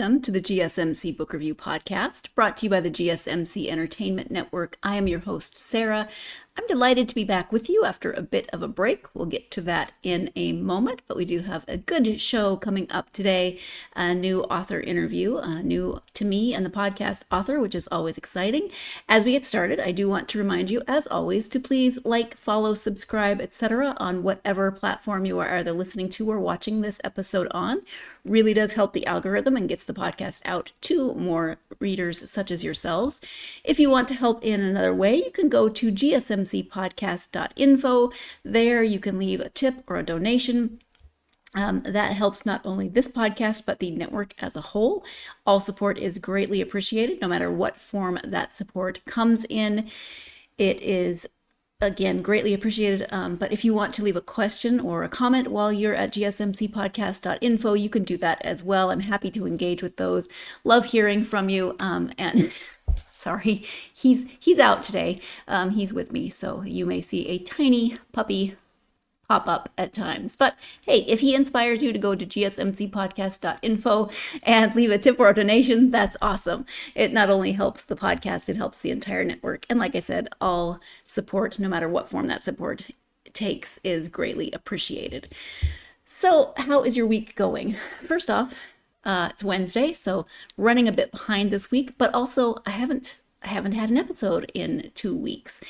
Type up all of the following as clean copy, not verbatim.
Welcome to the GSMC Book Review Podcast, brought to you by the GSMC Entertainment Network. I am your host, Sarah. I'm delighted to be back with you after a bit of a break. We'll get to that in a moment, but we do have a good show coming up today. A new author interview, new to me and the podcast author, which is always exciting. As we get started, I do want to remind you, as always, to please like, follow, subscribe, etc. on whatever platform you are either listening to or watching this episode on. Really does help the algorithm and gets the podcast out to more readers such as yourselves. If you want to help in another way, you can go to gsmcpodcast.info. There you can leave a tip or a donation. That helps not only this podcast, but the network as a whole. All support is greatly appreciated, no matter what form that support comes in. It is, again, greatly appreciated. But if you want to leave a question or a comment while you're at gsmcpodcast.info, you can do that as well. I'm happy to engage with those. Love hearing from you. And sorry, he's out today. He's with me, so you may see a tiny puppy pop up at times. But hey, if he inspires you to go to gsmcpodcast.info and leave a tip or a donation, that's awesome. It not only helps the podcast, it helps the entire network. And like I said, all support, no matter what form that support takes, is greatly appreciated. So how is your week going? First off, it's Wednesday, so running a bit behind this week, but also I haven't had an episode in 2 weeks.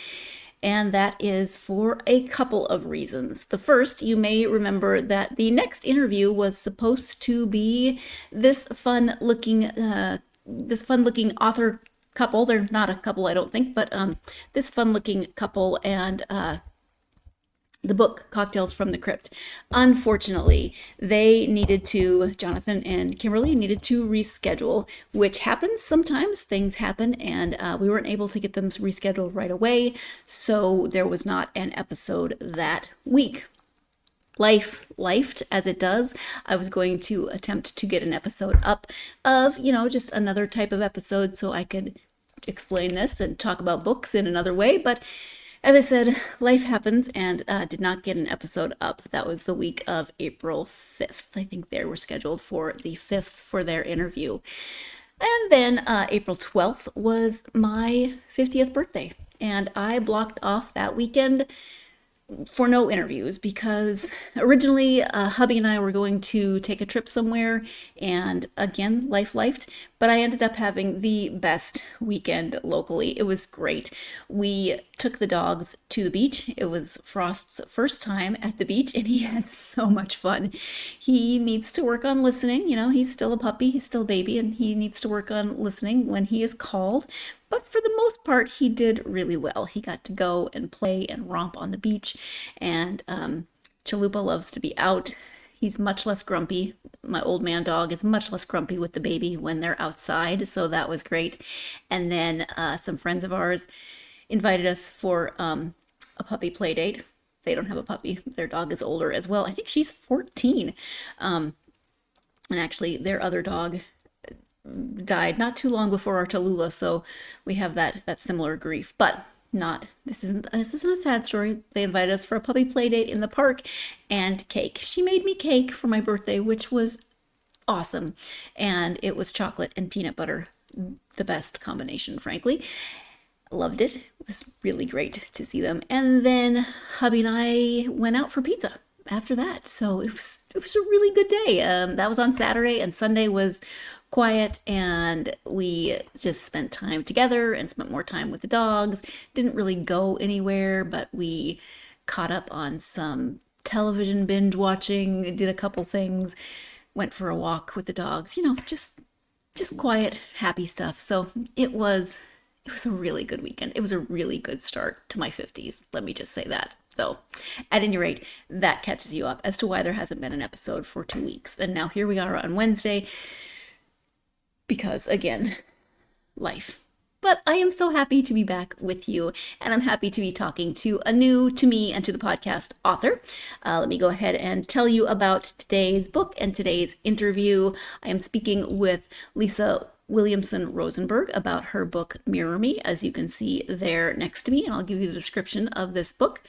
And that is for a couple of reasons. The first, you may remember that the next interview was supposed to be this fun-looking author couple. They're not a couple, I don't think, but this fun-looking couple and the book Cocktails from the Crypt. Unfortunately, Jonathan and Kimberly needed to reschedule, which happens sometimes. Things happen, and we weren't able to get them rescheduled right away, so there was not an episode that week. Life lifed as it does. I was going to attempt to get an episode up of, just another type of episode so I could explain this and talk about books in another way, but as I said, life happens, and did not get an episode up. That was the week of April 5th. I think they were scheduled for the 5th for their interview. And then April 12th was my 50th birthday, and I blocked off that weekend for no interviews because originally hubby and I were going to take a trip somewhere, and again, life lifed, but I ended up having the best weekend locally. It was great. We took the dogs to the beach. It was Frost's first time at the beach, and he had so much fun. He needs to work on listening. He's still a puppy, he's still a baby, and he needs to work on listening when he is called. But for the most part, he did really well. He got to go and play and romp on the beach, and Chalupa loves to be out. He's much less grumpy. My old man dog is much less grumpy with the baby when they're outside, so that was great. And then some friends of ours invited us for a puppy play date. They don't have a puppy. Their dog is older as well. I think she's 14. And actually, their other dog died not too long before our Tallulah, so we have that similar grief, but this isn't a sad story. They invited us for a puppy play date in the park and cake. She made me cake for my birthday, which was awesome, and it was chocolate and peanut butter, the best combination, frankly. Loved it. It was really great to see them. And then hubby and I went out for pizza after that, so it was a really good day. That was on Saturday, and Sunday was quiet, and we just spent time together and spent more time with the dogs. Didn't really go anywhere, but we caught up on some television binge watching, did a couple things, went for a walk with the dogs, just quiet, happy stuff. So it was a really good weekend. It was a really good start to my 50s. Let me just say that. So at any rate, that catches you up as to why there hasn't been an episode for 2 weeks. And now here we are on Wednesday because, again, life. But I am so happy to be back with you, and I'm happy to be talking to a new to me and to the podcast author. Let me go ahead and tell you about today's book and today's interview. I am speaking with Lisa Williamson Rosenberg about her book, Mirror Me, as you can see there next to me, and I'll give you the description of this book.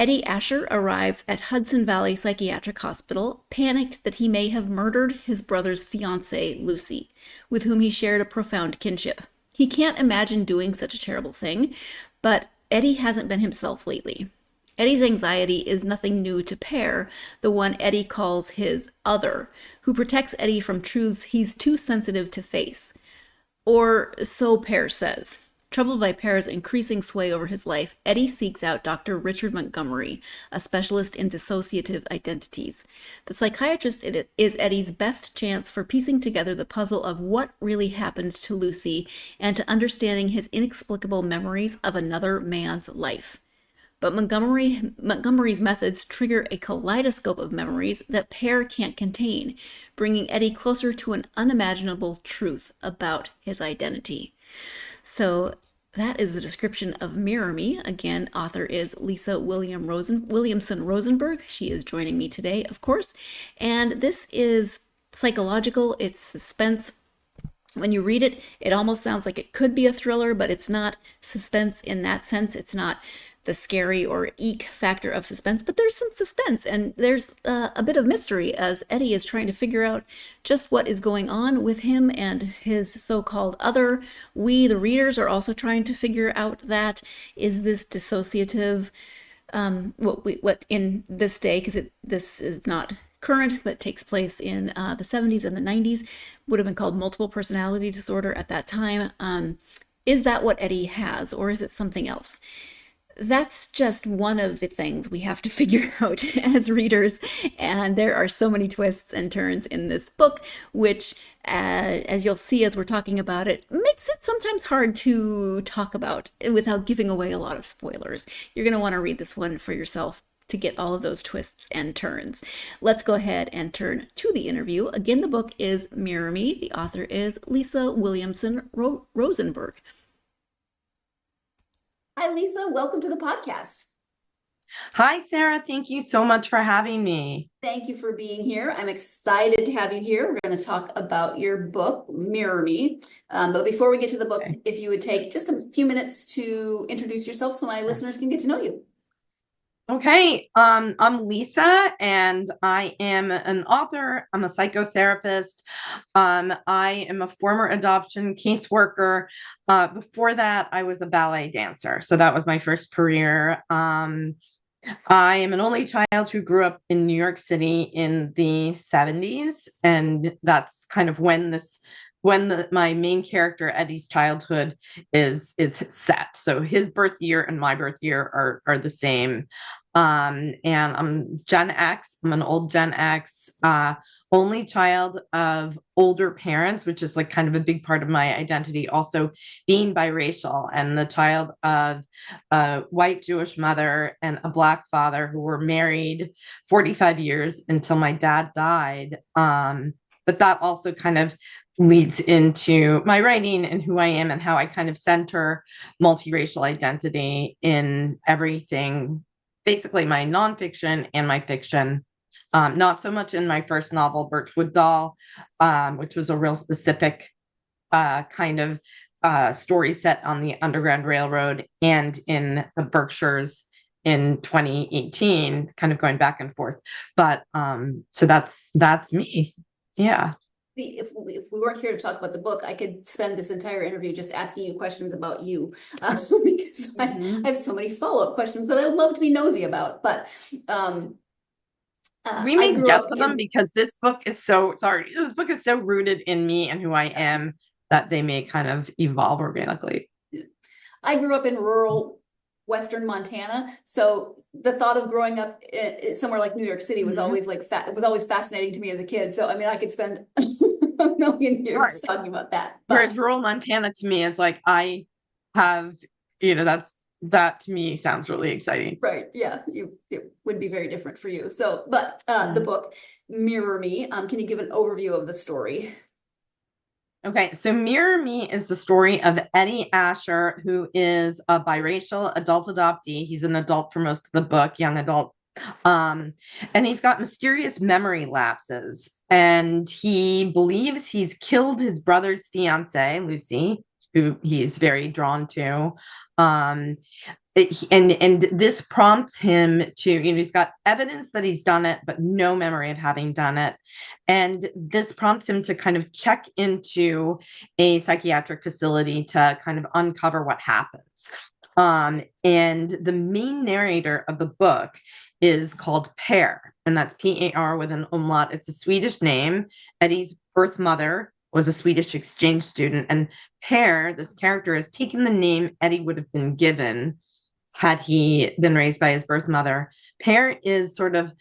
Eddie Asher arrives at Hudson Valley Psychiatric Hospital, panicked that he may have murdered his brother's fiancée, Lucy, with whom he shared a profound kinship. He can't imagine doing such a terrible thing, but Eddie hasn't been himself lately. Eddie's anxiety is nothing new to Pear, the one Eddie calls his other, who protects Eddie from truths he's too sensitive to face. Or so Pear says. Troubled by Pear's increasing sway over his life, Eddie seeks out Dr. Richard Montgomery, a specialist in dissociative identities. The psychiatrist is Eddie's best chance for piecing together the puzzle of what really happened to Lucy and to understanding his inexplicable memories of another man's life. But Montgomery's methods trigger a kaleidoscope of memories that Pear can't contain, bringing Eddie closer to an unimaginable truth about his identity. So that is the description of Mirror Me. Again, author is Lisa Williamson Rosenberg. She is joining me today, of course. And this is psychological. It's suspense. When you read it, it almost sounds like it could be a thriller, but it's not suspense in that sense. It's not the scary or eek factor of suspense, but there's some suspense and there's a bit of mystery as Eddie is trying to figure out just what is going on with him and his so-called other. We, the readers, are also trying to figure out that. Is this dissociative? What in this day, because this is not current, but takes place in the 70s and the 90s, would have been called multiple personality disorder at that time. Is that what Eddie has, or is it something else? That's just one of the things we have to figure out as readers, and there are so many twists and turns in this book, which, as you'll see as we're talking about it, makes it sometimes hard to talk about without giving away a lot of spoilers. You're going to want to read this one for yourself to get all of those twists and turns. Let's go ahead and turn to the interview. Again, the book is Mirror Me. The author is Lisa Williamson Rosenberg. Hi, Lisa. Welcome to the podcast. Hi, Sarah. Thank you so much for having me. Thank you for being here. I'm excited to have you here. We're going to talk about your book, Mirror Me. But before we get to the book, if you would take just a few minutes to introduce yourself so my listeners can get to know you. Okay. I'm Lisa, and I am an author. I'm a psychotherapist. I am a former adoption caseworker. Before that, I was a ballet dancer. So that was my first career. I am an only child who grew up in New York City in the 70s. And that's kind of when my main character Eddie's childhood is set. So his birth year and my birth year are the same. And I'm Gen X. I'm an old Gen X, only child of older parents, which is like kind of a big part of my identity. Also being biracial and the child of a white Jewish mother and a Black father who were married 45 years until my dad died. But that also kind of leads into my writing and who I am and how I kind of center multiracial identity in everything, basically my nonfiction and my fiction. Not so much in my first novel, Birchwood Doll, which was a real specific kind of story set on the Underground Railroad and in the Berkshires in 2018, kind of going back and forth. But so that's me. Yeah. If we weren't here to talk about the book, I could spend this entire interview just asking you questions about you, because I have so many follow-up questions that I would love to be nosy about. But we may get to them because this book is so rooted in me and who I am that they may kind of evolve organically. I grew up in rural Western Montana, so the thought of growing up somewhere like New York City was always like it was always fascinating to me as a kid. So I mean, I could spend a million years talking about that. Whereas rural Montana to me is like I have, that to me sounds really exciting. Right? Yeah, it would be very different for you. So, but the book Mirror Me. Can you give an overview of the story? Okay, so Mirror Me is the story of Eddie Asher, who is a biracial adult adoptee. He's an adult for most of the book, young adult. And he's got mysterious memory lapses. And he believes he's killed his brother's fiancée, Lucy, who he's very drawn to. and this prompts him to, he's got evidence that he's done it, but no memory of having done it. And this prompts him to kind of check into a psychiatric facility to kind of uncover what happens. And the main narrator of the book is called Per, and that's P-A-R with an umlaut. It's a Swedish name. Eddie's birth mother was a Swedish exchange student, and Per, this character, has taken the name Eddie would have been given had he been raised by his birth mother. Per is sort of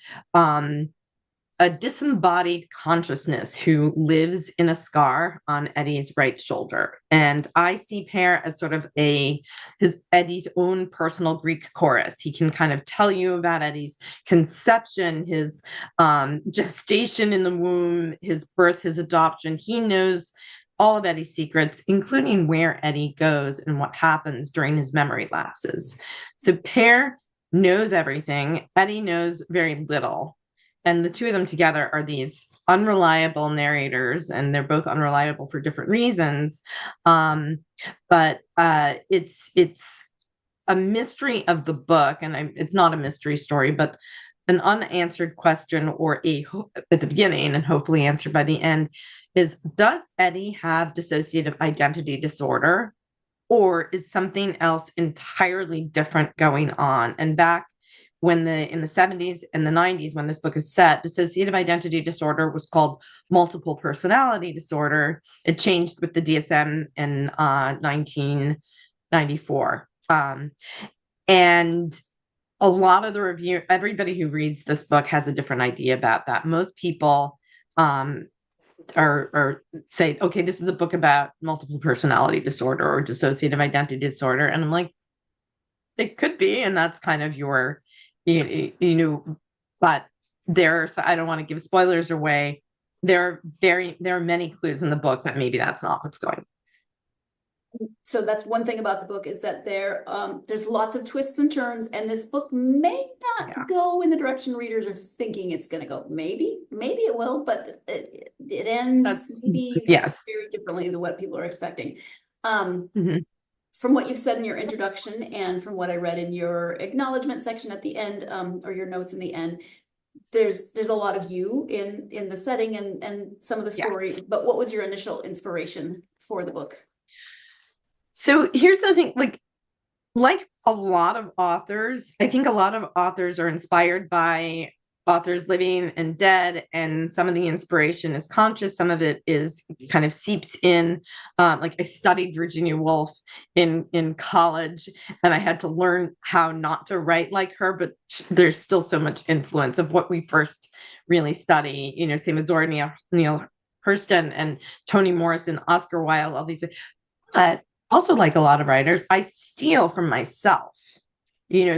a disembodied consciousness who lives in a scar on Eddie's right shoulder. And I see Per as sort of Eddie's own personal Greek chorus. He can kind of tell you about Eddie's conception, his gestation in the womb, his birth, his adoption. He knows all of Eddie's secrets, including where Eddie goes and what happens during his memory lapses. So Per knows everything. Eddie knows very little. And the two of them together are these unreliable narrators, and they're both unreliable for different reasons. But it's a mystery of the book, and it's not a mystery story, but an unanswered question, or at the beginning and hopefully answered by the end, is, does Eddie have dissociative identity disorder, or is something else entirely different going on? And back in the 70s and the 90s, when this book is set, dissociative identity disorder was called multiple personality disorder. It changed with the DSM in 1994. And a lot of everybody who reads this book has a different idea about that. Most people or say, okay, this is a book about multiple personality disorder or dissociative identity disorder. And I'm like, it could be, and that's kind of your, but I don't want to give spoilers away. There are many clues in the book that maybe that's not what's going on. So that's one thing about the book, is that there's lots of twists and turns, and this book may not go in the direction readers are thinking it's going to go. Maybe it will, but it ends maybe very differently than what people are expecting. From what you said in your introduction, and from what I read in your acknowledgement section at the end, or your notes in the end, there's a lot of you in the setting and some of the story. Yes. But what was your initial inspiration for the book? So here's the thing, like a lot of authors, I think a lot of authors are inspired by authors living and dead, and some of the inspiration is conscious, some of it is kind of seeps in. Like I studied Virginia Woolf in college, and I had to learn how not to write like her, but there's still so much influence of what we first really study, same as Zora Neale Hurston and Toni Morrison, Oscar Wilde, all these. But also, like a lot of writers, I steal from myself.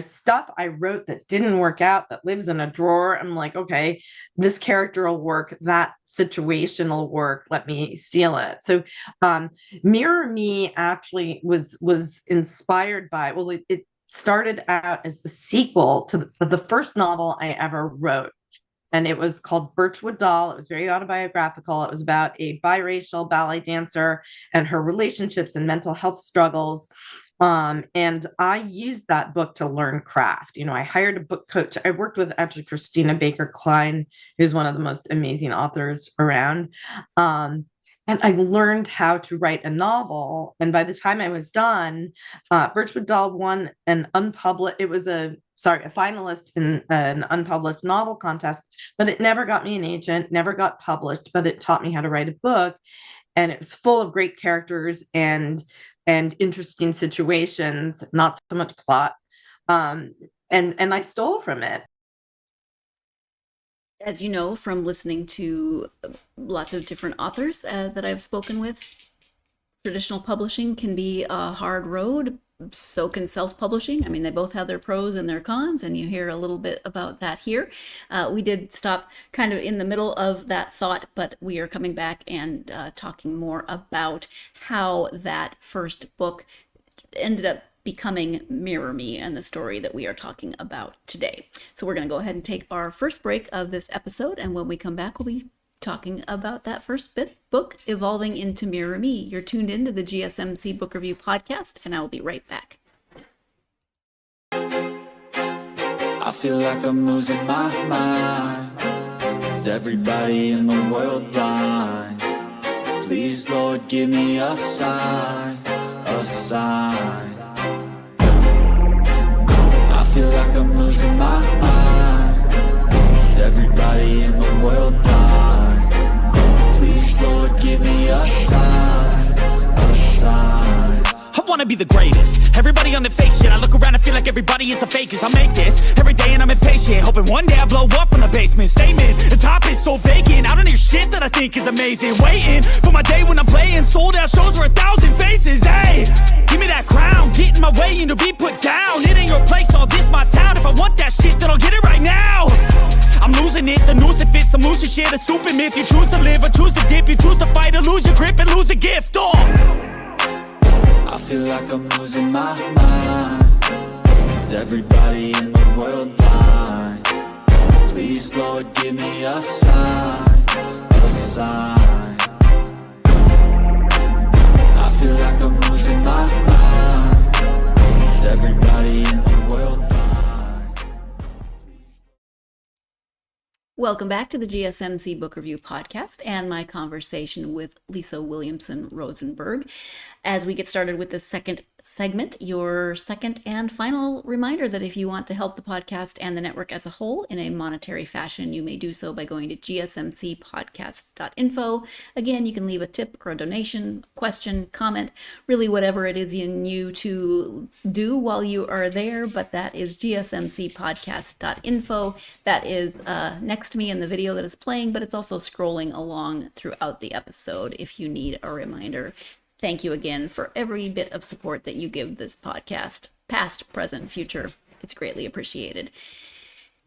Stuff I wrote that didn't work out, that lives in a drawer. I'm like, okay, this character will work, that situation will work, let me steal it. So Mirror Me actually was inspired by, it started out as the sequel to the first novel I ever wrote. And it was called Birchwood Doll. It was very autobiographical. It was about a biracial ballet dancer and her relationships and mental health struggles. And I used that book to learn craft. I hired a book coach. I worked with actually Christina Baker Klein, who's one of the most amazing authors around. And I learned how to write a novel. And by the time I was done, Birchwood Doll won an unpublished, a finalist in an unpublished novel contest, but it never got me an agent, never got published, but it taught me how to write a book. And it was full of great characters and interesting situations, not so much plot. And I stole from it. As you know, from listening to lots of different authors that I've spoken with, traditional publishing can be a hard road. So can self-publishing. I mean, they both have their pros and their cons, and you hear a little bit about that here. We did stop kind of in the middle of that thought, but we are coming back and talking more about how that first book ended up becoming Mirror Me and the story that we are talking about today. So we're going to go ahead and take our first break of this episode, and when we come back, we'll be talking about that first book evolving into Mirror Me. You're tuned into the GSMC Book Review Podcast, and I will be right back. feel like I'm losing my mind. Is everybody in the world blind? Please, Lord, give me a sign, a sign. I feel like I'm losing my mind. Is everybody in the world blind? Please, Lord, give me a sign, a sign. I wanna be the greatest. Everybody on the fake shit. I look around and feel like everybody is the fakest. I make this every day and I'm impatient, hoping one day I blow up from the basement. Statement, the top is so vacant. I don't hear shit that I think is amazing. Waiting for my day when I'm playing sold out shows for 1,000 faces. Hey, give me that crown, get in my way and to be put down. It ain't your place, all this my town. If I want that shit, then I'll get it right now. I'm losing it, the noose it fits, I'm losing shit. A stupid myth, you choose to live or choose to dip. You choose to fight or lose your grip and lose a gift. I feel like I'm losing my mind. Is everybody in the world blind? Please, Lord, give me a sign, a sign. I feel like I'm losing my mind. Is everybody in the world blind? Welcome back to the GSMC Book Review Podcast and my conversation with Lisa Williamson Rosenberg. As we get started with the second segment, your second and final reminder that if you want to help the podcast and the network as a whole in a monetary fashion, you may do so by going to gsmcpodcast.info. Again, you can leave a tip or a donation, question, comment, really whatever it is in you to do while you are there, but that is gsmcpodcast.info. That is next to me in the video that is playing, but it's also scrolling along throughout the episode if you need a reminder. Thank you again for every bit of support that you give this podcast, past, present, future. It's greatly appreciated.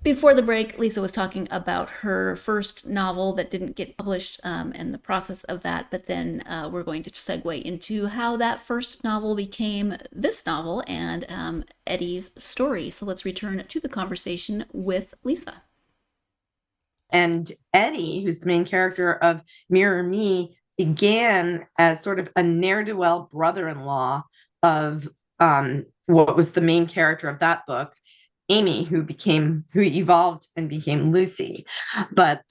Before the break, Lisa was talking about her first novel that didn't get published and the process of that, but then we're going to segue into how that first novel became this novel and Eddie's story. So let's return to the conversation with Lisa. And Eddie, who's the main character of Mirror Me, began as sort of a ne'er-do-well brother-in-law of what was the main character of that book, Amy, who evolved and became Lucy. But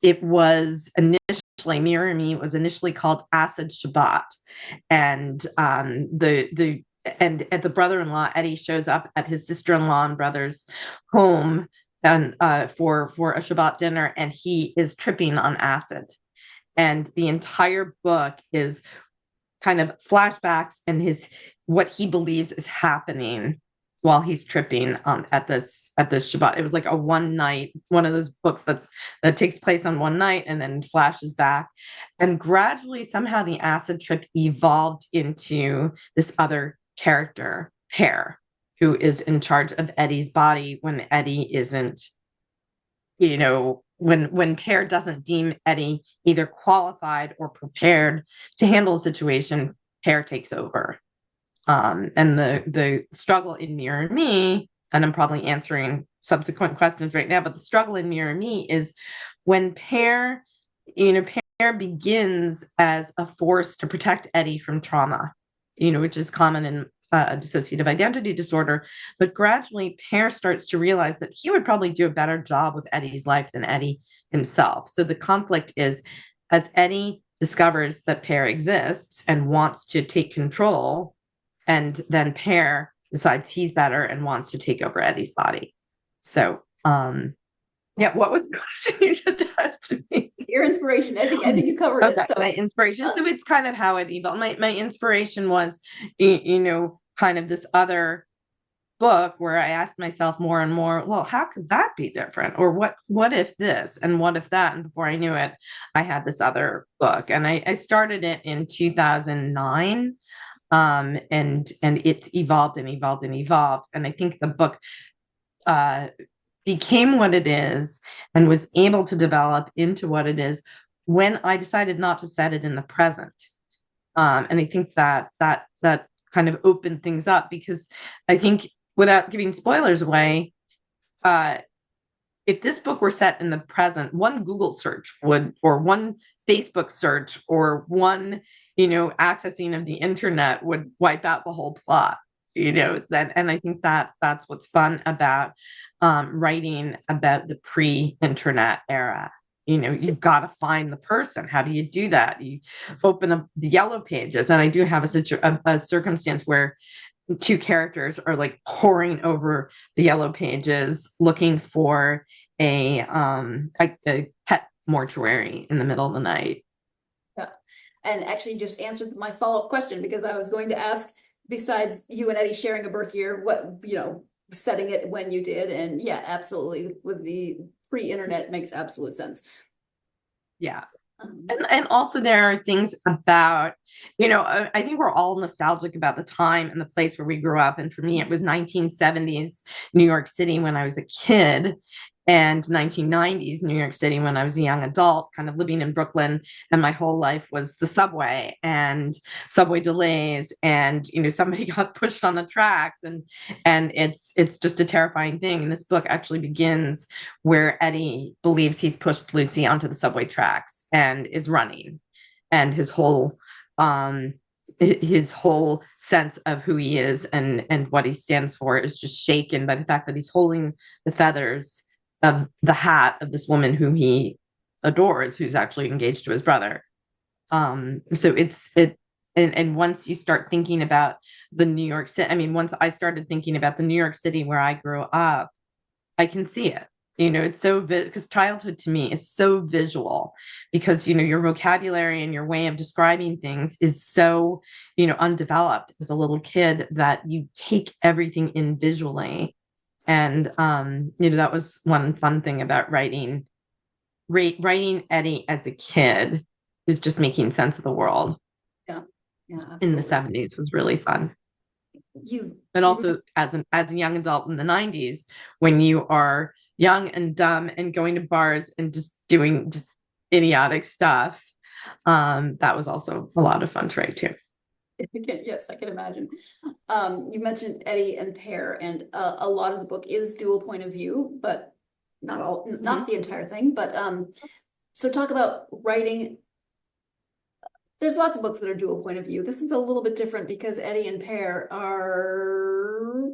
it was initially, Mirror Me was initially called Acid Shabbat. And at the brother-in-law, Eddie shows up at his sister-in-law and brother's home and for a Shabbat dinner, and he is tripping on acid. And the entire book is kind of flashbacks and what he believes is happening while he's tripping at this Shabbat. It was like one of those books that takes place on one night and then flashes back. And gradually, somehow, the acid trip evolved into this other character, Pear, who is in charge of Eddie's body when Eddie isn't, when Pear doesn't deem Eddie either qualified or prepared to handle a situation, Pear takes over. And the struggle in Mirror Me, and I'm probably answering subsequent questions right now, but the struggle in Mirror Me is when Pear begins as a force to protect Eddie from trauma, which is common in dissociative identity disorder, but gradually Pear starts to realize that he would probably do a better job with Eddie's life than Eddie himself. So the conflict is, as Eddie discovers that Pear exists and wants to take control, and then Pear decides he's better and wants to take over Eddie's body. So, what was the question you just asked me? Your inspiration. I think you covered it. So my inspiration. So it's kind of how it evolved. My inspiration was, kind of this other book where I asked myself more and more, well, how could that be different? Or what if this and what if that? And before I knew it, I had this other book, and I started it in 2009. And it's evolved and evolved and evolved. And I think the book became what it is and was able to develop into what it is when I decided not to set it in the present. And I think that kind of opened things up, because I think, without giving spoilers away, if this book were set in the present, one Google search or one Facebook search, or one, accessing of the internet would wipe out the whole plot, and I think that's what's fun about writing about the pre-internet era. You've got to find the person. How do you do that? You open up the yellow pages, and I do have a circumstance where two characters are like poring over the yellow pages looking for a pet mortuary in the middle of the night. Yeah. And actually you just answered my follow-up question, because I was going to ask, besides you and Eddie sharing a birth year, what, setting it when you did. And yeah, absolutely. With the pre-internet makes absolute sense. Yeah. And also there are things about, I think we're all nostalgic about the time and the place where we grew up. And for me, it was 1970s New York City when I was a kid, and 1990s New York City when I was a young adult, kind of living in Brooklyn. And my whole life was the subway and subway delays, and somebody got pushed on the tracks, and it's just a terrifying thing. And this book actually begins where Eddie believes he's pushed Lucy onto the subway tracks and is running, and his whole sense of who he is and what he stands for is just shaken by the fact that he's holding the feathers of the hat of this woman who he adores, who's actually engaged to his brother. So and once you start thinking about the New York City, once I started thinking about the New York City where I grew up, I can see it. It's so because childhood to me is so visual, because your vocabulary and your way of describing things is so undeveloped as a little kid, that you take everything in visually. And that was one fun thing about writing Eddie as a kid, is just making sense of the world. Yeah, in the 70s was really fun. And also as a young adult in the 90s, when you are young and dumb and going to bars and just doing just idiotic stuff, that was also a lot of fun to write too. Yes, I can imagine. You mentioned Eddie and Pear, and a lot of the book is dual point of view, but not the entire thing. But so talk about writing. There's lots of books that are dual point of view. This one's a little bit different because Eddie and Pear are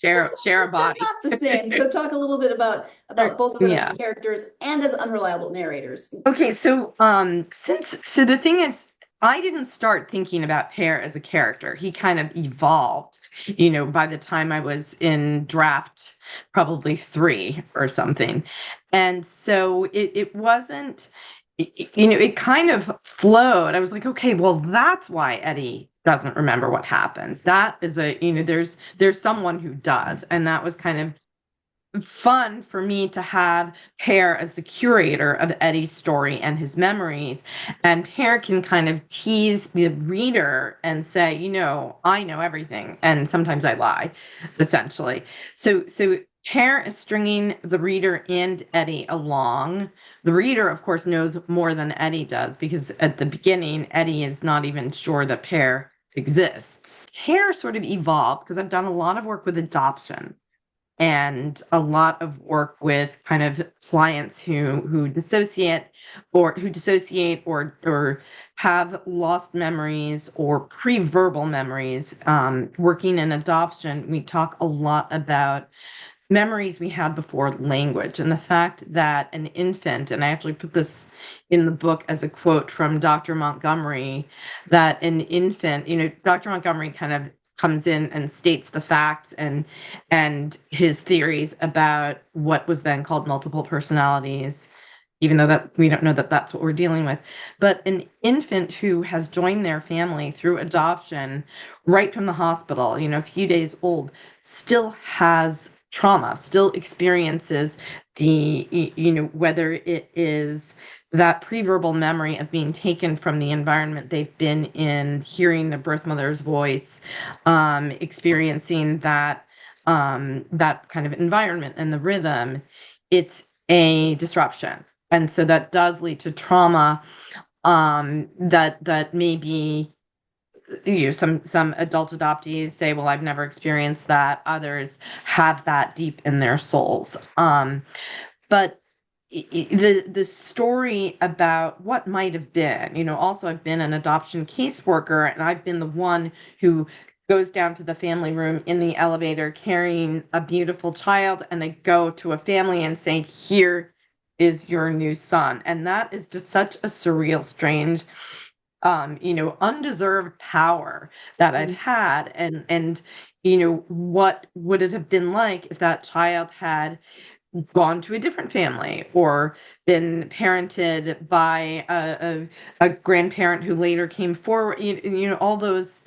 share a body. Not the same. So talk a little bit about both of them as characters and as unreliable narrators. Okay, so the thing is, I didn't start thinking about Pear as a character. He kind of evolved, by the time I was in draft, probably 3 or something. And so it wasn't, it kind of flowed. I was like, okay, well, that's why Eddie doesn't remember what happened. That is there's someone who does. And that was kind of fun for me to have Pear as the curator of Eddie's story and his memories. And Pear can kind of tease the reader and say, I know everything. And sometimes I lie, essentially. So Pear is stringing the reader and Eddie along. The reader, of course, knows more than Eddie does, because at the beginning, Eddie is not even sure that Pear exists. Pear sort of evolved because I've done a lot of work with adoption, and a lot of work with kind of clients who dissociate or have lost memories or pre-verbal memories. Working in adoption, we talk a lot about memories we had before language, and the fact that an infant, and I actually put this in the book as a quote from Dr. Montgomery, that an infant, Dr. Montgomery kind of comes in and states the facts and his theories about what was then called multiple personalities, even though that we don't know that that's what we're dealing with. But an infant who has joined their family through adoption right from the hospital, a few days old, still has trauma, still experiences whether it is that pre-verbal memory of being taken from the environment they've been in, hearing the birth mother's voice, experiencing that kind of environment and the rhythm. It's a disruption. And so that does lead to trauma that may be, some adult adoptees say, well, I've never experienced that. Others have that deep in their souls. But the story about what might have been, also I've been an adoption caseworker, and I've been the one who goes down to the family room in the elevator carrying a beautiful child, and they go to a family and say, here is your new son. And that is just such a surreal, strange, undeserved power that I've had. And what would it have been like if that child had gone to a different family or been parented by a grandparent who later came forward, all those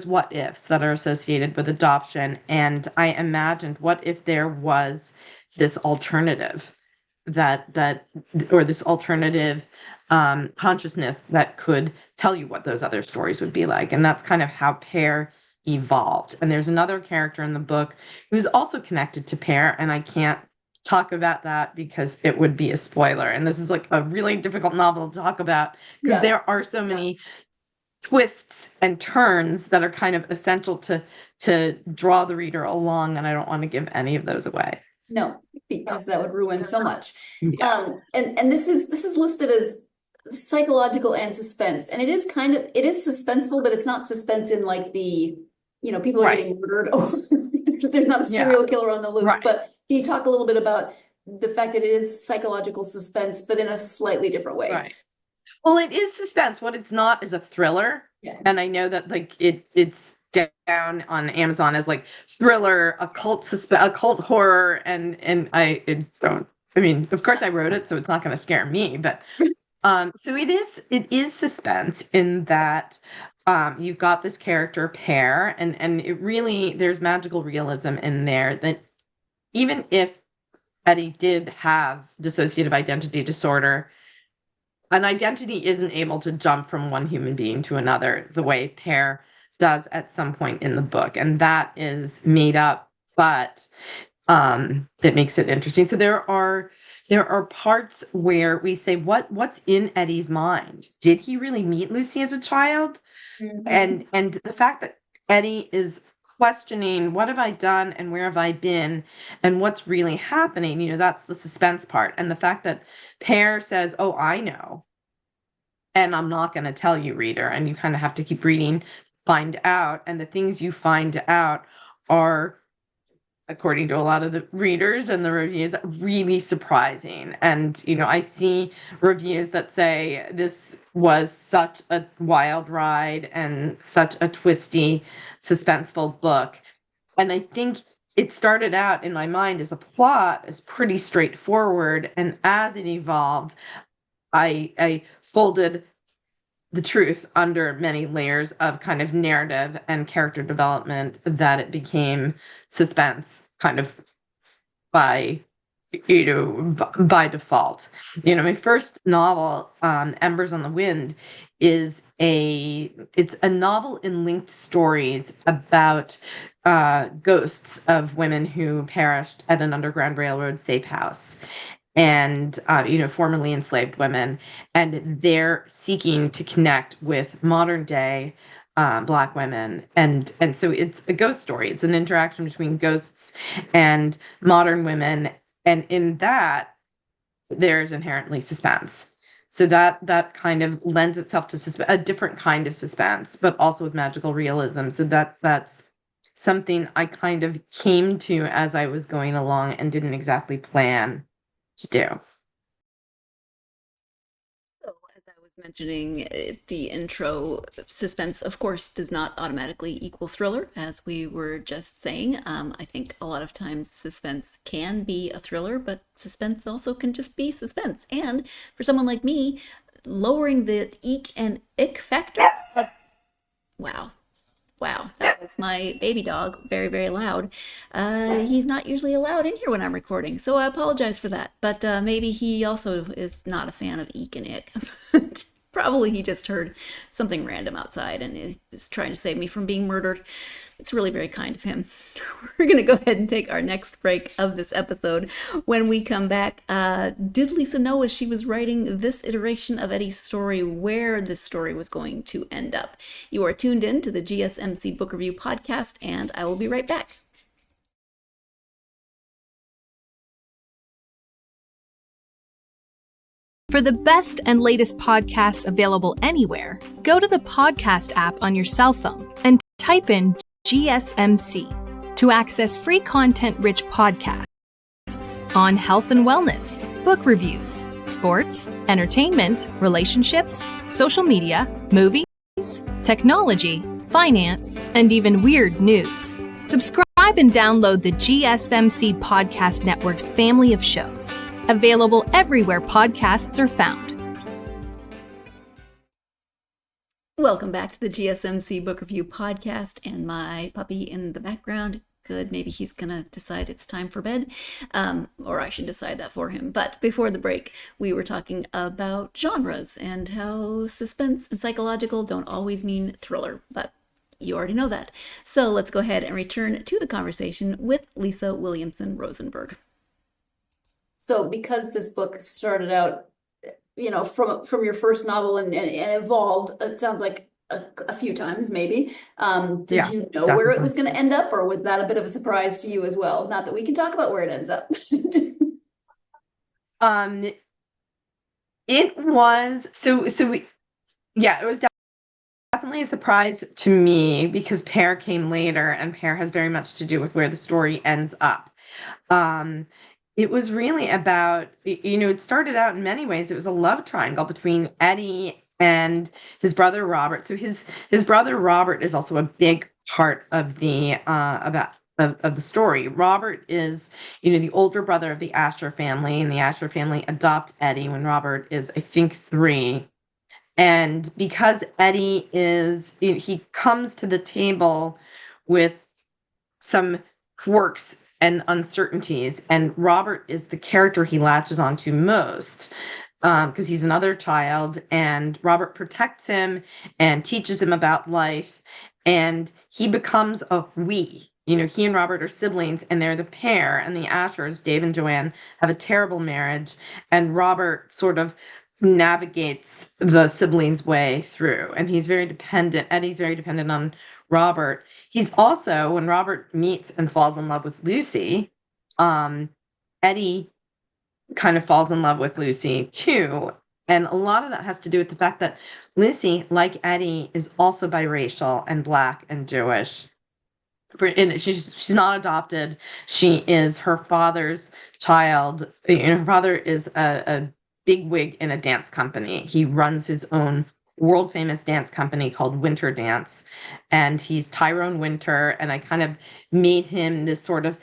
what ifs that are associated with adoption. And I imagined, what if there was this alternative or this alternative consciousness that could tell you what those other stories would be like. And that's kind of how Pear evolved. And there's another character in the book who's also connected to Pear, and I can't talk about that because it would be a spoiler. And this is like a really difficult novel to talk about because there are so many twists and turns that are kind of essential to draw the reader along, and I don't want to give any of those away. No, because that would ruin so much. Yeah. And this is listed as psychological and suspense, and it is suspenseful, but it's not suspense in like the, people are getting murdered. There's not a serial killer on the loose. Right. But can you talk a little bit about the fact that it is psychological suspense, but in a slightly different way? Right. Well, it is suspense. What it's not is a thriller. Yeah. And I know that it's down on Amazon as like thriller, occult horror, and of course I wrote it, so it's not going to scare me, but so it is suspense in that you've got this character Pear, and it really, there's magical realism in there that even if Eddie did have dissociative identity disorder, an identity isn't able to jump from one human being to another the way Pear does at some point in the book. And that is made up, but it makes it interesting. So there are parts where we say, what's in Eddie's mind? Did he really meet Lucy as a child? Mm-hmm. And the fact that Eddie is questioning, what have I done and where have I been and what's really happening, that's the suspense part. And the fact that Pear says, oh, I know, and I'm not going to tell you, reader, and you kind of have to keep reading, find out. And the things you find out are, according to a lot of the readers and the reviews, really surprising. And, I see reviews that say this was such a wild ride and such a twisty, suspenseful book. And I think it started out in my mind as a plot, as pretty straightforward. And as it evolved, I folded the truth under many layers of kind of narrative and character development that it became suspense kind of by default. My first novel, Embers on the Wind, it's a novel in linked stories about ghosts of women who perished at an Underground Railroad safe house. And, formerly enslaved women, and they're seeking to connect with modern day Black women. And so it's a ghost story. It's an interaction between ghosts and modern women. And in that, there's inherently suspense. So that kind of lends itself to a different kind of suspense, but also with magical realism. So that's something I kind of came to as I was going along and didn't exactly plan to do. So, as I was mentioning, the intro, suspense, of course, does not automatically equal thriller, as we were just saying. I think a lot of times suspense can be a thriller, but suspense also can just be suspense. And for someone like me, lowering the eek and ick factor. Wow, that was my baby dog, very, very loud. He's not usually allowed in here when I'm recording, so I apologize for that. But maybe he also is not a fan of eek and ick. Probably he just heard something random outside and is trying to save me from being murdered. It's really very kind of him. We're going to go ahead and take our next break of this episode. When we come back, did Lisa know as she was writing this iteration of Eddie's story where this story was going to end up? You are tuned in to the GSMC Book Review Podcast, and I will be right back. For the best and latest podcasts available anywhere, go to the podcast app on your cell phone and type in GSMC to access free content-rich podcasts on health and wellness, book reviews, sports, entertainment, relationships, social media, movies, technology, finance, and even weird news. Subscribe and download the GSMC Podcast Network's family of shows, available everywhere podcasts are found. Welcome back to the GSMC Book Review Podcast, and my puppy in the background. Good, maybe he's gonna decide it's time for bed, or I should decide that for him. But before the break, we were talking about genres and how suspense and psychological don't always mean thriller, but you already know that. So let's go ahead and return to the conversation with Lisa Williamson Rosenberg. So because this book started out, from your first novel and evolved, it sounds like a few times maybe. Did you know where it was going to end up, or was that a bit of a surprise to you as well? Not that we can talk about where it ends up. It was it was definitely a surprise to me because Pear came later, and Pear has very much to do with where the story ends up. It was really about, it started out in many ways, it was a love triangle between Eddie and his brother Robert. So his brother Robert is also a big part of the of the story. Robert is, the older brother of the Asher family, and the Asher family adopt Eddie when Robert is, I think, 3. And because Eddie is, he comes to the table with some quirks and uncertainties, and Robert is the character he latches onto most because he's another child, and Robert protects him and teaches him about life, and he becomes a we. He and Robert are siblings, and they're the pair, and the Ashers, Dave and Joanne, have a terrible marriage, and Robert sort of navigates the siblings' way through, and he's very dependent. Eddie's very dependent on Robert. He's also, when Robert meets and falls in love with Lucy, Eddie kind of falls in love with Lucy too. And a lot of that has to do with the fact that Lucy, like Eddie, is also biracial and Black and Jewish. And she's not adopted. She is her father's child. Her father is a bigwig in a dance company. He runs his own world famous dance company called Winter Dance, and he's Tyrone Winter, and I kind of made him this sort of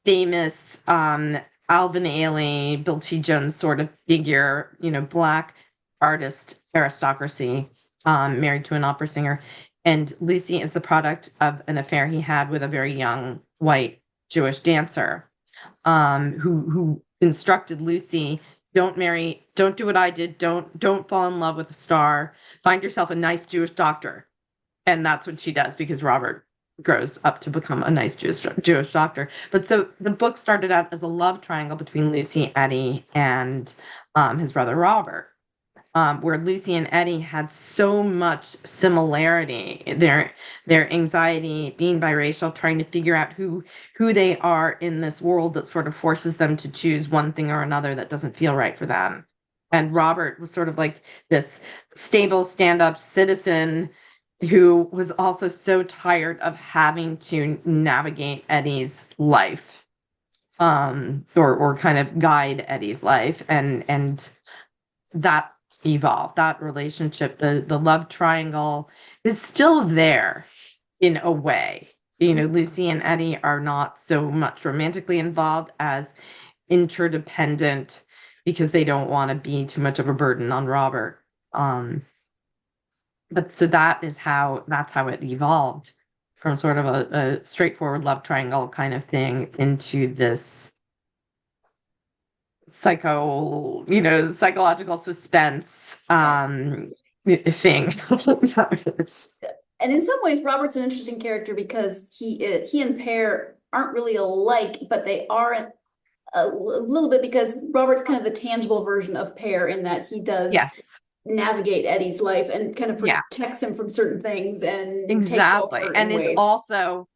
famous Alvin Ailey, Bill T. Jones sort of figure, Black artist aristocracy, married to an opera singer. And Lucy is the product of an affair he had with a very young white Jewish dancer, who instructed Lucy, don't marry, don't do what I did, don't fall in love with a star, find yourself a nice Jewish doctor. And that's what she does, because Robert grows up to become a nice Jewish doctor. But so the book started out as a love triangle between Lucy, Eddie, and his brother Robert, where Lucy and Eddie had so much similarity. Their anxiety, being biracial, trying to figure out who they are in this world that sort of forces them to choose one thing or another that doesn't feel right for them. And Robert was sort of like this stable, stand-up citizen who was also so tired of having to navigate Eddie's life, or kind of guide Eddie's life, and that evolved. That relationship, the love triangle, is still there in a way. Lucy and Eddie are not so much romantically involved as interdependent, because they don't want to be too much of a burden on Robert. But so that's how it evolved, from sort of a straightforward love triangle kind of thing into this psychological suspense thing. And in some ways, Robert's an interesting character because he and Pear aren't really alike, but they are a little bit, because Robert's kind of the tangible version of Pear in that he does navigate Eddie's life and kind of protects him from certain things, and exactly, takes over and in is ways. Also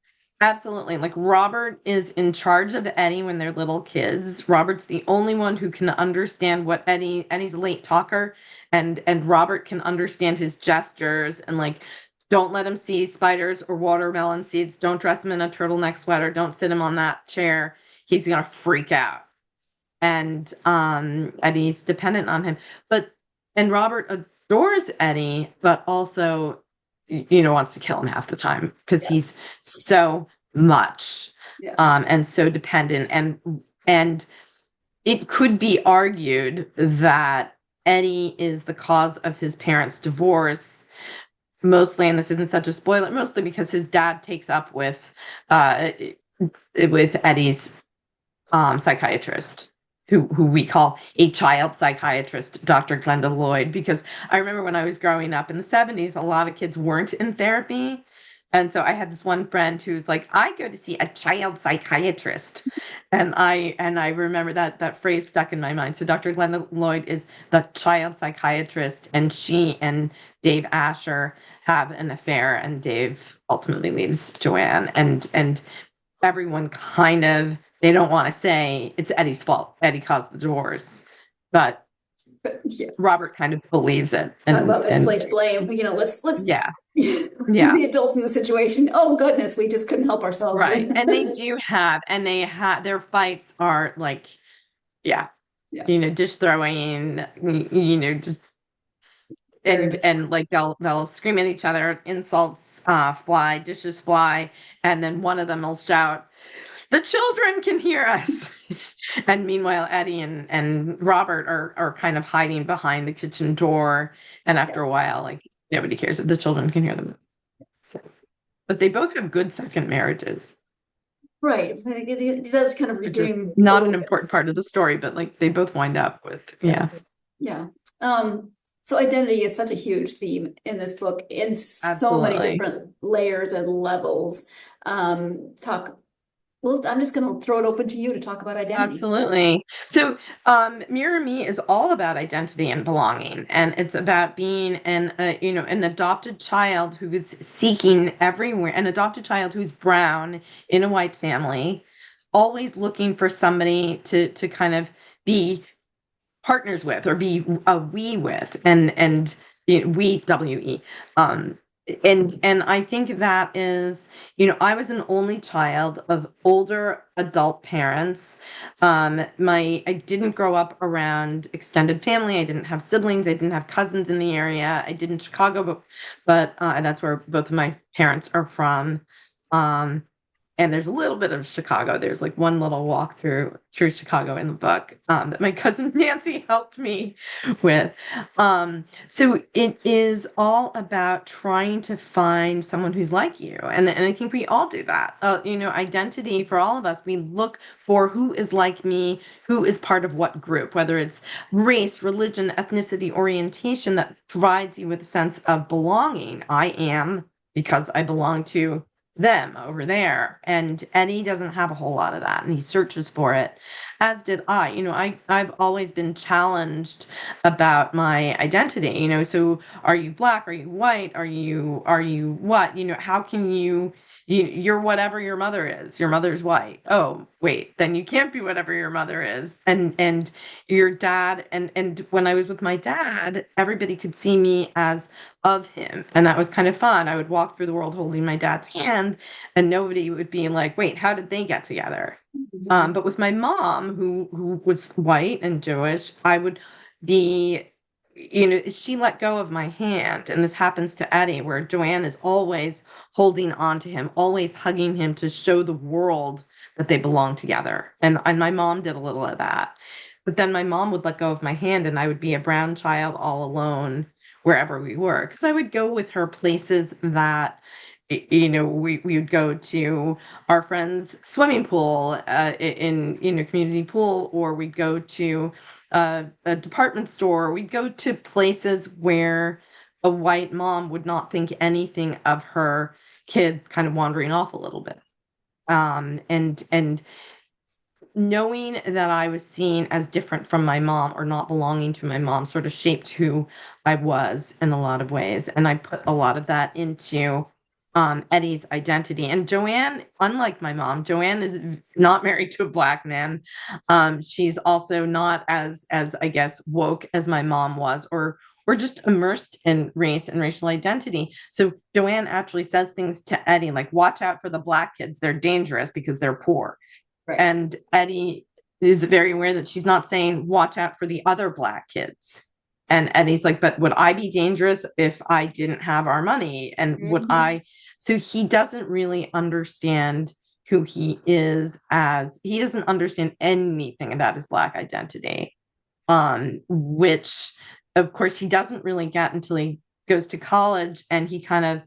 absolutely, like, Robert is in charge of Eddie when they're little kids. Robert's the only one who can understand what Eddie's a late talker, and Robert can understand his gestures and like Don't let him see spiders or watermelon seeds. Don't dress him in a turtleneck sweater. Don't sit him on that chair. He's going to freak out. And Eddie's dependent on him. And Robert adores Eddie, but also, wants to kill him half the time because he's so much and so dependent. And it could be argued that Eddie is the cause of his parents' divorce, mostly, and this isn't such a spoiler, mostly because his dad takes up with Eddie's psychiatrist, who we call a child psychiatrist, Dr. Glenda Lloyd, because I remember when I was growing up in the 70s, a lot of kids weren't in therapy. And so I had this one friend who's like, I go to see a child psychiatrist. And I remember that phrase stuck in my mind. So Dr. Glenda Lloyd is the child psychiatrist, and she and Dave Asher have an affair, and Dave ultimately leaves Joanne, and everyone kind of, they don't want to say it's Eddie's fault. Eddie caused the divorce, but Robert kind of believes it. I love misplaced blame. Let's yeah. the adults in the situation. Oh goodness, we just couldn't help ourselves. Right. And they do have, their fights are like, dish throwing, just, and like they'll scream at each other, insults fly, dishes fly, and then one of them will shout, "The children can hear us." And meanwhile, Eddie and Robert are kind of hiding behind the kitchen door. And after a while, like, nobody cares if the children can hear them. So, but they both have good second marriages. Right. It does kind of redeem. Not an important part of the story, but like they both wind up with, Yeah. So identity is such a huge theme in this book in so many different layers and levels. Well, I'm just going to throw it open to you to talk about identity. Absolutely. So Mirror Me is all about identity and belonging. And it's about being an adopted child who is seeking everywhere, an adopted child who's brown in a white family, always looking for somebody to kind of be partners with or be a we with, and we, W-E. And I think that is, I was an only child of older adult parents. I didn't grow up around extended family. I didn't have siblings. I didn't have cousins in the area. I did in Chicago, but that's where both of my parents are from. And there's a little bit of Chicago. There's like one little walk through Chicago in the book that my cousin Nancy helped me with. So it is all about trying to find someone who's like you. And I think we all do that. Identity for all of us, we look for who is like me, who is part of what group, whether it's race, religion, ethnicity, orientation, that provides you with a sense of belonging. I am because I belong to them over there. And Eddie doesn't have a whole lot of that, and he searches for it, as did I. I've always been challenged about my identity. So are you black? Are you white? Are you what? How can you're whatever your mother is. Your mother's white. Oh, wait, then you can't be whatever your mother is. And your dad, and when I was with my dad, everybody could see me as of him. And that was kind of fun. I would walk through the world holding my dad's hand, and nobody would be like, wait, how did they get together? But with my mom, who was white and Jewish, I would be, she let go of my hand. And this happens to Eddie, where Joanne is always holding on to him, always hugging him to show the world that they belong together. And my mom did a little of that. But then my mom would let go of my hand, and I would be a brown child all alone wherever we were. Because I would go with her places that, we would go to our friend's swimming pool in community pool, or we'd go to a department store. We'd go to places where a white mom would not think anything of her kid kind of wandering off a little bit. And knowing that I was seen as different from my mom or not belonging to my mom sort of shaped who I was in a lot of ways. And I put a lot of that into Eddie's identity. And Joanne, unlike my mom, Joanne is not married to a Black man. She's also not as I guess woke as my mom was, or just immersed in race and racial identity. So Joanne actually says things to Eddie like, watch out for the Black kids. They're dangerous because they're poor. Right. And Eddie is very aware that she's not saying, watch out for the other Black kids. And Eddie's like, but would I be dangerous if I didn't have our money? And would I? So he doesn't really understand who he is, as he doesn't understand anything about his Black identity, which of course he doesn't really get until he goes to college, and he kind of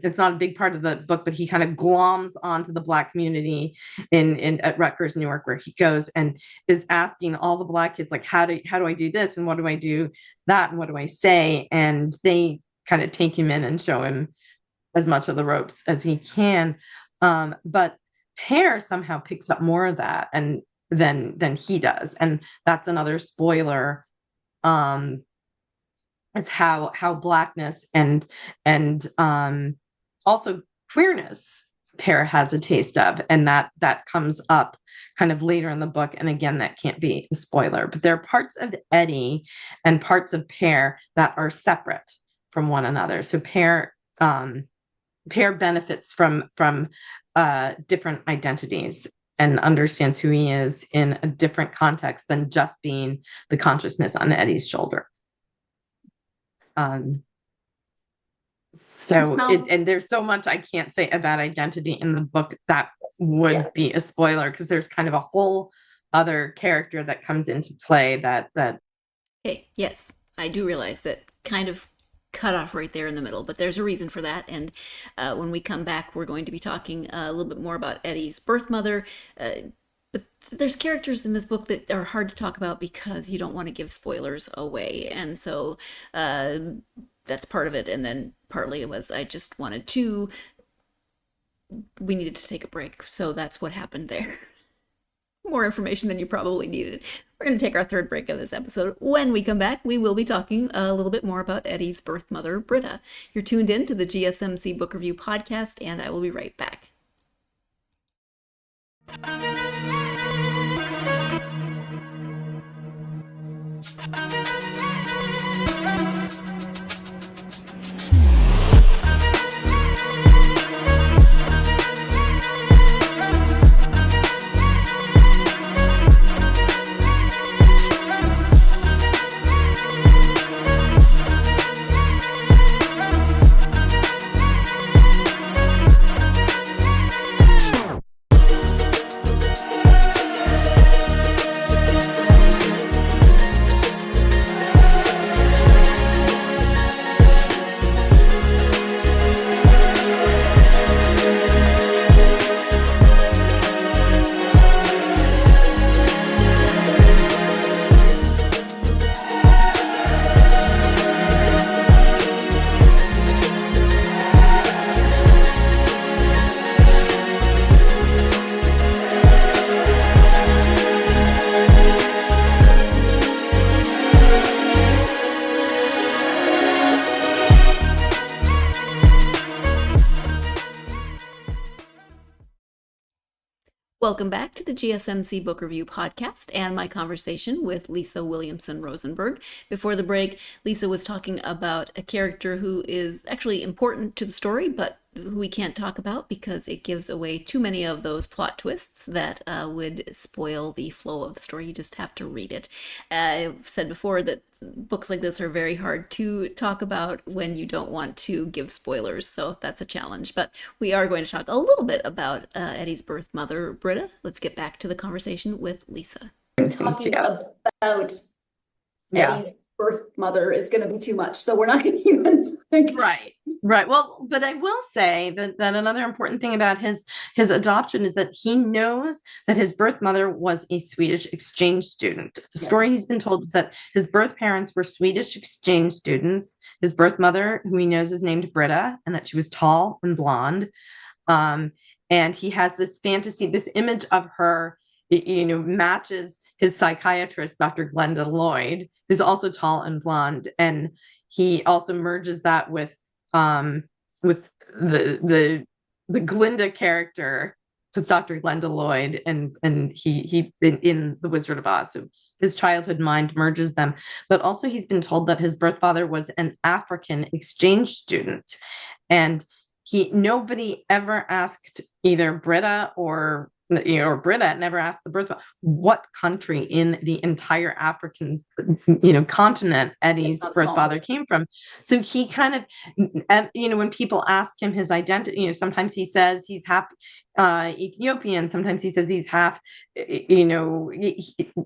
it's not a big part of the book, but he kind of gloms onto the Black community in at Rutgers, New York, where he goes and is asking all the Black kids, like, how do I do this, and what do I do that, and what do I say? And they kind of take him in and show him as much of the ropes as he can. But Pear somehow picks up more of that and than he does, and that's another spoiler. Is how Blackness and also queerness Pear has a taste of, and that comes up kind of later in the book. And again, that can't be a spoiler, but there are parts of Eddie and parts of Pear that are separate from one another. So Pear benefits from different identities and understands who he is in a different context than just being the consciousness on Eddie's shoulder. And there's so much I can't say about identity in the book that would be a spoiler, because there's kind of a whole other character that comes into play that Okay, yes, I do realize that kind of cut off right there in the middle, but there's a reason for that. And when we come back, we're going to be talking a little bit more about Eddie's birth mother. But there's characters in this book that are hard to talk about because you don't want to give spoilers away. And so that's part of it. And then partly it was I just wanted to, we needed to take a break. So that's what happened there. More information than you probably needed. We're going to take our third break of this episode. When we come back, we will be talking a little bit more about Eddie's birth mother, Britta. You're tuned in to the GSMC Book Review Podcast, and I will be right back. Welcome back to the GSMC Book Review Podcast and my conversation with Lisa Williamson Rosenberg. Before the break, Lisa was talking about a character who is actually important to the story, but who we can't talk about because it gives away too many of those plot twists that would spoil the flow of the story. You just have to read it. I've said before that books like this are very hard to talk about when you don't want to give spoilers, so that's a challenge. But we are going to talk a little bit about Eddie's birth mother, Britta. Let's get back to the conversation with Lisa. Talking about Eddie's birth mother is going to be too much, so we're not going to even think. Right. Well, but I will say that another important thing about his adoption is that he knows that his birth mother was a Swedish exchange student. The story he's been told is that his birth parents were Swedish exchange students. His birth mother, who he knows is named Britta, and that she was tall and blonde. And he has this fantasy, this image of her, matches his psychiatrist, Dr. Glenda Lloyd, who's also tall and blonde. And he also merges that with with the Glinda character, because Dr. Glenda Lloyd and he been in The Wizard of Oz, so his childhood mind merges them. But also he's been told that his birth father was an African exchange student, and nobody ever asked either Britta or Britta never asked the birth what country in the entire African continent Eddie's birth father came from. So he kind of, when people ask him his identity, sometimes he says he's half Ethiopian, sometimes he says he's half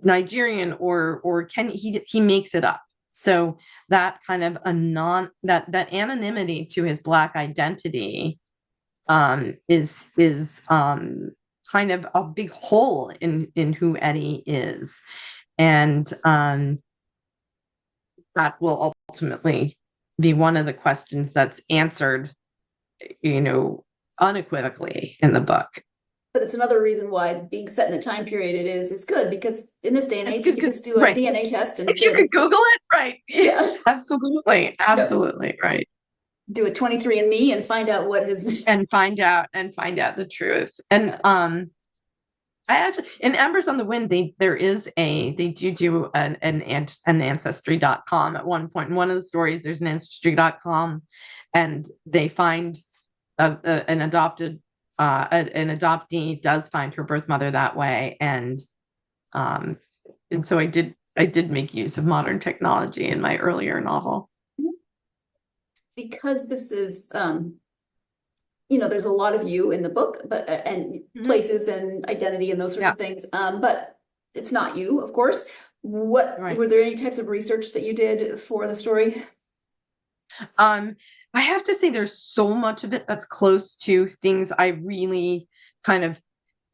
Nigerian or he makes it up. So that kind of that anonymity to his Black identity is kind of a big hole in who Eddie is, and that will ultimately be one of the questions that's answered, unequivocally in the book. But it's another reason why being set in the time period it is good, because in this day and age you can just do a DNA test and you could Google it, right? Yeah, absolutely, right. Do a 23andMe and find out what his and find out the truth. And I actually, in Embers on the Wind, they do an ancestry.com at one point. In one of the stories, there's an ancestry.com, and they find an adoptee does find her birth mother that way, and so I did make use of modern technology in my earlier novel. Because this is there's a lot of you in the book, but and places and identity and those sorts of things, but it's not you, of course. Were there any types of research that you did for the story? I have to say there's so much of it that's close to things I really kind of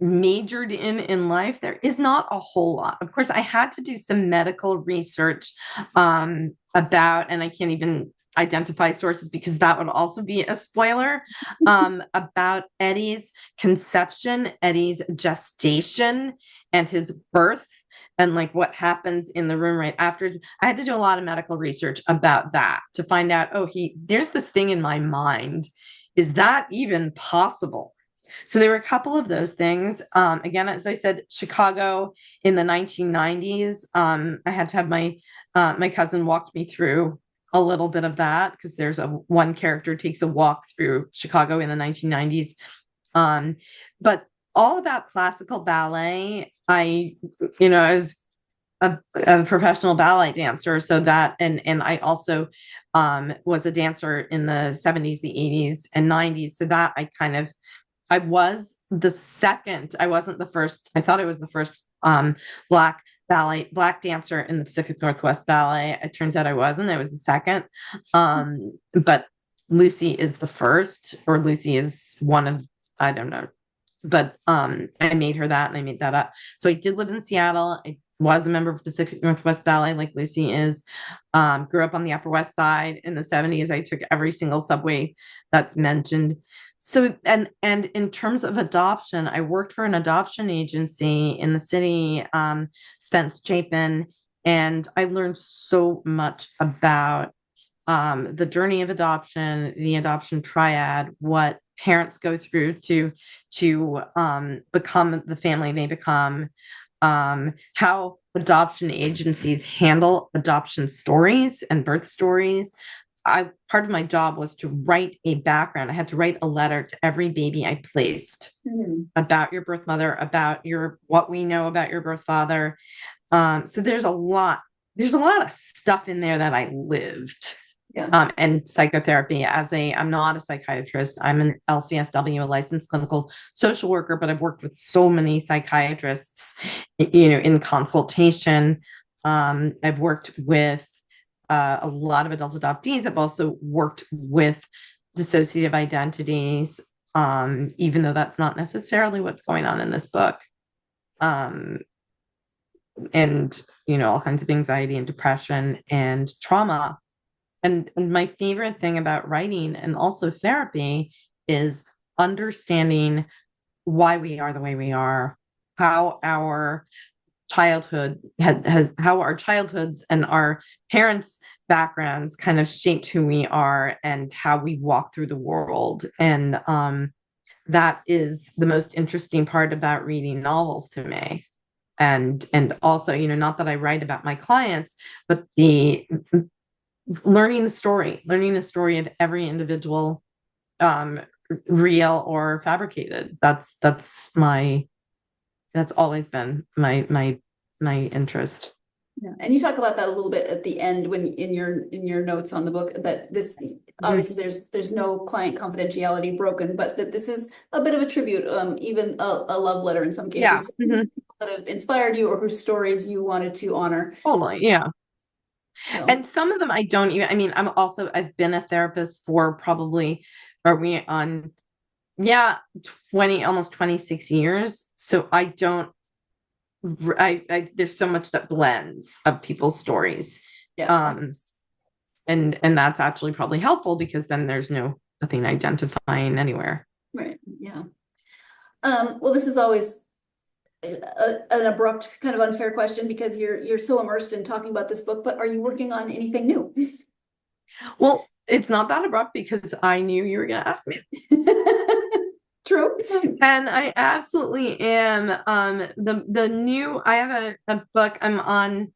majored in life. There is not a whole lot. Of course, I had to do some medical research about, and I can't even identify sources because that would also be a spoiler, about Eddie's conception, Eddie's gestation, and his birth, and like what happens in the room right after. I had to do a lot of medical research about that to find out, there's this thing in my mind. Is that even possible? So there were a couple of those things. Again, as I said, Chicago in the 1990s, I had to have my cousin walked me through a little bit of that, because there's one character takes a walk through Chicago in the 1990s. But all about classical ballet. I was a professional ballet dancer, so that, and I also was a dancer in the 70s, the 80s, and 90s. So that I was the second. I wasn't the first. I thought I was the first Black dancer in the Pacific Northwest Ballet. It turns out I wasn't. I was the second. But Lucy is the first, or Lucy is one of, I don't know. But I made her that, and I made that up. So I did live in Seattle. I was a member of Pacific Northwest Ballet, like Lucy is. Grew up on the Upper West Side in the 70s. I took every single subway that's mentioned. So, and in terms of adoption, I worked for an adoption agency in the city, Spence Chapin, and I learned so much about the journey of adoption, the adoption triad, what parents go through to become the family they become, how adoption agencies handle adoption stories and birth stories. Part of my job was to write a background. I had to write a letter to every baby I placed about your birth mother, about what we know about your birth father. So there's a lot of stuff in there that I lived. Yeah. And psychotherapy I'm not a psychiatrist. I'm an LCSW, a licensed clinical social worker, but I've worked with so many psychiatrists, in consultation. I've worked with a lot of adult adoptees. I've also worked with dissociative identities, even though that's not necessarily what's going on in this book. And, all kinds of anxiety and depression and trauma. And my favorite thing about writing and also therapy is understanding why we are the way we are, how our childhood how our childhoods and our parents' backgrounds kind of shaped who we are and how we walk through the world. And that is the most interesting part about reading novels to me. And also, not that I write about my clients, but the learning the story of every individual, real or fabricated. That's always been my interest. Yeah. And you talk about that a little bit at the end when in your notes on the book, that this obviously there's no client confidentiality broken, but that this is a bit of a tribute, even a love letter in some cases. Yeah. That have inspired you or whose stories you wanted to honor. Totally, yeah. So. And some of them I've been a therapist for probably, are we on 20, almost 26 years. So there's so much that blends of people's stories. Yeah. And that's actually probably helpful because then there's nothing identifying anywhere. Right. Yeah. Well, this is always an abrupt, kind of unfair question because you're so immersed in talking about this book, but are you working on anything new? Well, it's not that abrupt because I knew you were going to ask me. True. And I absolutely am. I have a book I'm on,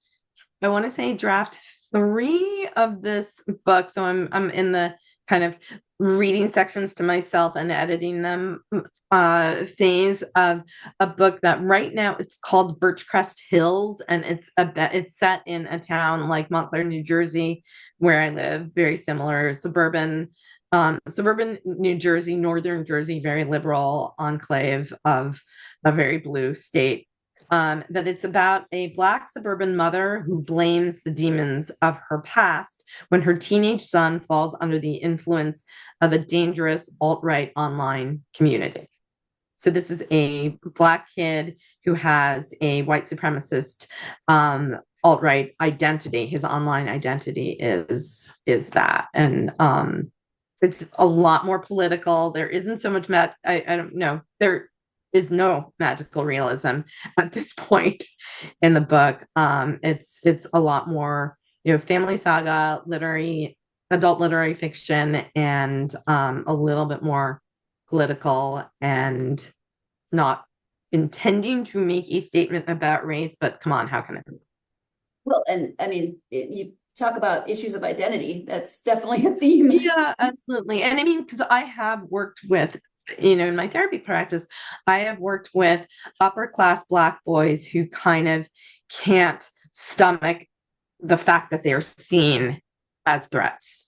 I want to say draft 3 of this book. So I'm in the kind of reading sections to myself and editing them phase of a book that right now it's called Birchcrest Hills, and it's set in a town like Montclair, New Jersey, where I live, very similar suburban New Jersey, northern Jersey, very liberal enclave of a very blue state. That it's about a Black suburban mother who blames the demons of her past when her teenage son falls under the influence of a dangerous alt-right online community. So this is a Black kid who has a white supremacist alt-right identity. His online identity is that. And it's a lot more political. There isn't so much I don't know. There is no magical realism at this point in the book. It's a lot more, family saga, adult literary fiction, and a little bit more political, and not intending to make a statement about race, but come on, how can it be? Well, and I mean, you talk about issues of identity. That's definitely a theme. Yeah, absolutely. And I mean, because I have worked with, in my therapy practice, I have worked with upper class Black boys who kind of can't stomach the fact that they're seen as threats.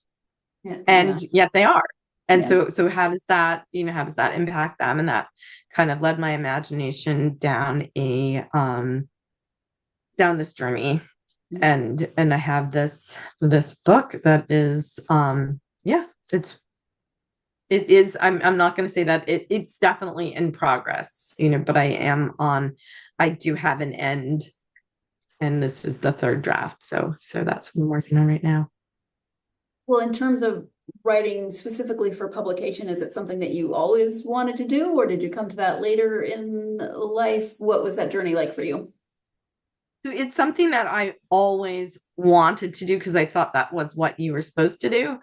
And yet they are. And so how does that impact them? And that kind of led my imagination down this journey. And I have this book that is it is, I'm not going to say that it's definitely in progress, but I do have an end, and this is the 3rd draft. So that's what I'm working on right now. Well, in terms of writing specifically for publication, is it something that you always wanted to do, or did you come to that later in life? What was that journey like for you? So it's something that I always wanted to do because I thought that was what you were supposed to do.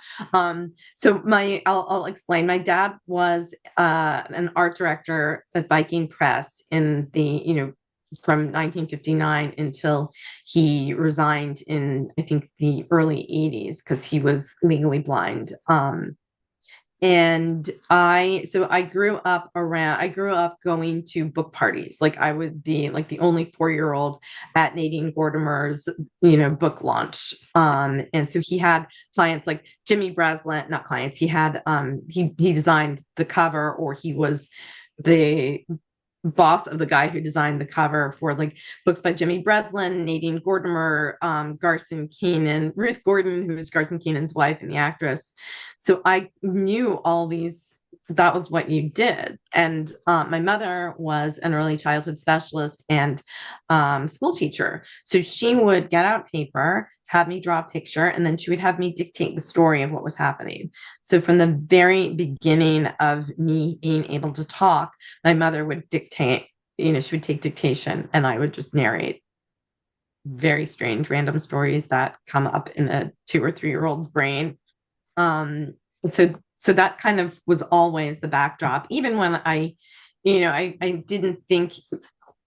So I'll explain. My dad was an art director at Viking Press in the, from 1959 until he resigned in, I think, the early 80s because he was legally blind. And I grew up going to book parties. Like I would be like the only 4-year-old at Nadine Gordimer's, book launch. And so he had clients like Jimmy Breslin, not clients. He had, he designed the cover, or he was the boss of the guy who designed the cover for like books by Jimmy Breslin, Nadine Gordimer, Garson Kenan, Ruth Gordon, who was Garson Kenan's wife and the actress. So I knew all these, that was what you did. And my mother was an early childhood specialist and school teacher. So she would get out paper, have me draw a picture, and then she would have me dictate the story of what was happening. So from the very beginning of me being able to talk, my mother would dictate, she would take dictation and I would just narrate very strange random stories that come up in a 2 or 3-year-old's brain. So that kind of was always the backdrop, even when I didn't think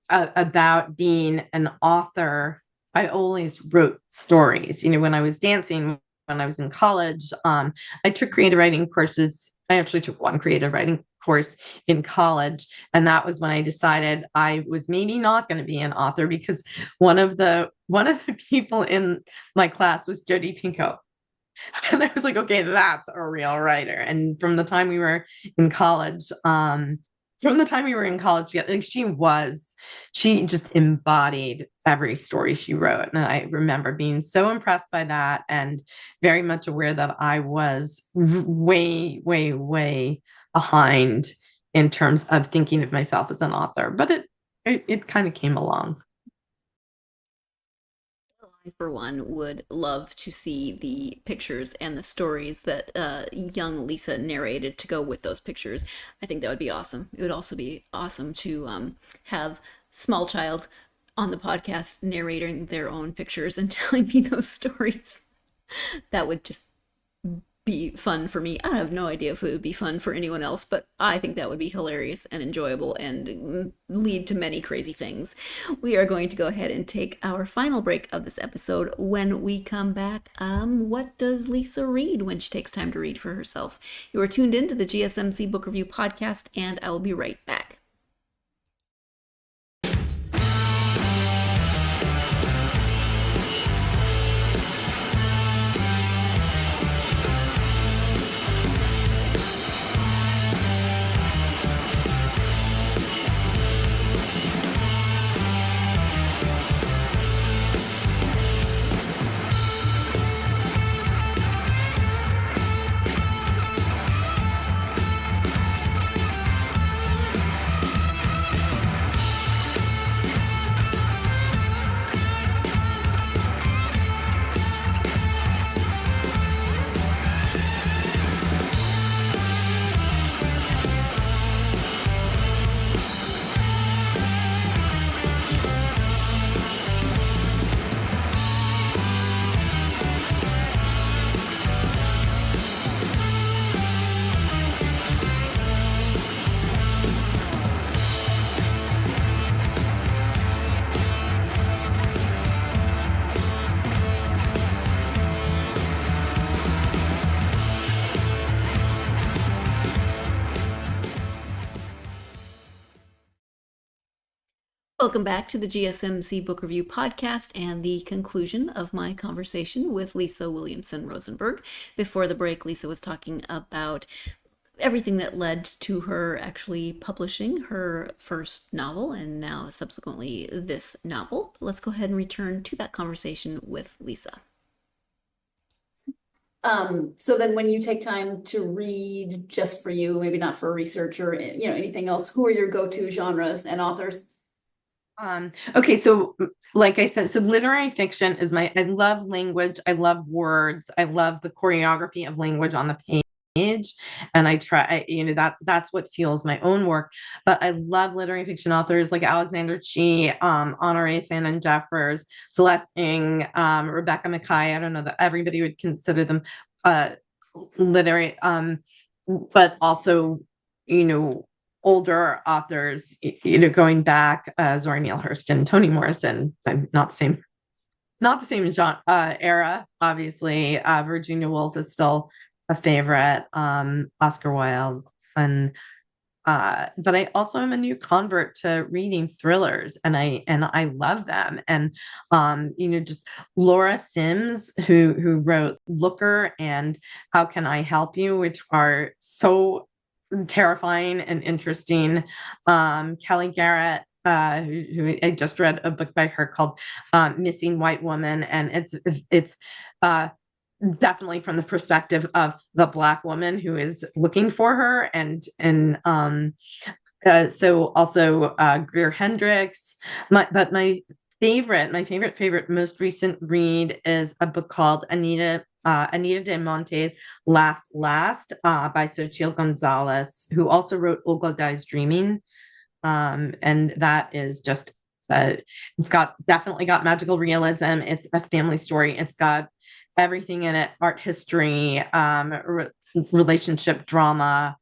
about being an author. I always wrote stories. When I was dancing, when I was in college, I took creative writing courses. I actually took one creative writing course in college, and that was when I decided I was maybe not going to be an author, because one of the people in my class was Jodi Picoult. And I was like, okay, that's a real writer. And from the time we were in college, like she just embodied every story she wrote. And I remember being so impressed by that, and very much aware that I was way, way, way behind in terms of thinking of myself as an author. But it kind of came along. I, for one, would love to see the pictures and the stories that young Lisa narrated to go with those pictures. I think that would be awesome. It would also be awesome to have small child on the podcast narrating their own pictures and telling me those stories. That would just be fun for me. I have no idea if it would be fun for anyone else, but I think that would be hilarious and enjoyable and lead to many crazy things. We are going to go ahead and take our final break of this episode. When we come back, what does Lisa read when she takes time to read for herself? You are tuned in to the GSMC Book Review Podcast, and I will be right back. Welcome back to the GSMC Book Review Podcast and the conclusion of my conversation with Lisa Williamson Rosenberg. Before the break, Lisa was talking about everything that led to her actually publishing her first novel and now subsequently this novel. Let's go ahead and return to that conversation with Lisa. So then when you take time to read just for you, maybe not for research or anything else, who are your go-to genres and authors? Okay, so like I said, so literary fiction is I love language, I love words, I love the choreography of language on the page, and I try, that's what fuels my own work. But I love literary fiction authors like Alexander Chee, Honoré Fannin Jeffers, Celeste Ng, Rebecca Mackay. I don't know that everybody would consider them literary, but also, older authors, going back, Zora Neale Hurston, Toni Morrison. Not the same genre, era, obviously. Virginia Woolf is still a favorite, Oscar Wilde, and but I also am a new convert to reading thrillers, and I love them. And just Laura Sims, who wrote Looker and How Can I Help You, which are so terrifying and interesting. Kelly Garrett, who I just read a book by her called Missing White Woman, and it's definitely from the perspective of the Black woman who is looking for her, and so also Greer Hendricks. My favorite most recent read is a book called Anita de Monte Last by Xochitl Gonzalez, who also wrote Olga Dies Dreaming. And that is just but it's definitely got magical realism. It's a family story. It's got everything in it: art history, relationship drama,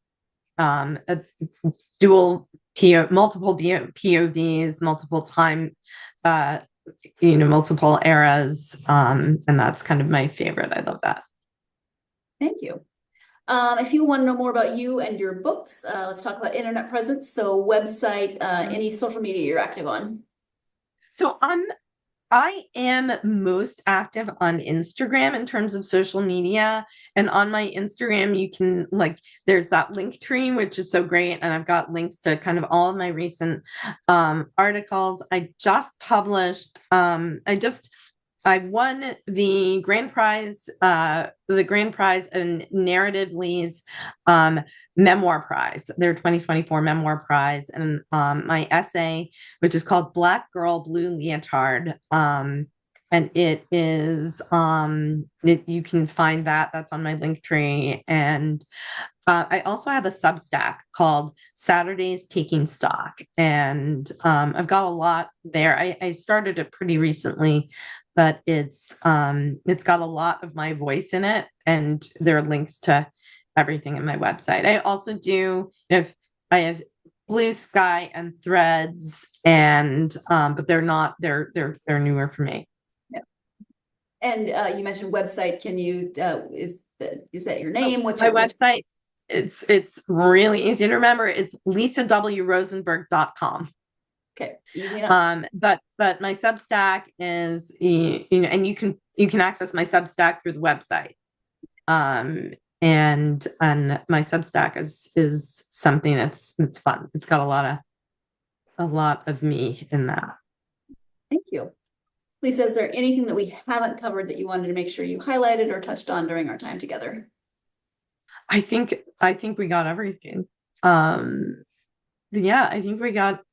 a multiple POVs, multiple time, multiple eras. And that's kind of my favorite. I love that. Thank you. If you want to know more about you and your books, let's talk about internet presence. So website, any social media you're active on. So I am most active on Instagram in terms of social media. And on my Instagram, you can there's that link tree, which is so great. And I've got links to kind of all of my recent articles. I just published, I won the grand prize in Narratively's memoir prize, their 2024 memoir prize, and my essay, which is called Black Girl Blue Leotard. And it is you can find that's on my link tree. And I also have a Substack called Saturdays Taking Stock, and I've got a lot there. I started it pretty recently, but it's got a lot of my voice in it, and there are links to everything in my website. I also I have Blue Sky and Threads, and but they're newer for me. Yeah. And you mentioned website. Can you is that your name? What's my your website? It's really easy to remember. It's lisawrosenberg.com. Okay, easy enough. But my Substack is, and you can access my Substack through the website. And my Substack is something it's fun. It's got a lot of me in that. Thank you. Lisa, is there anything that we haven't covered that you wanted to make sure you highlighted or touched on during our time together? I think we got everything. Yeah, I think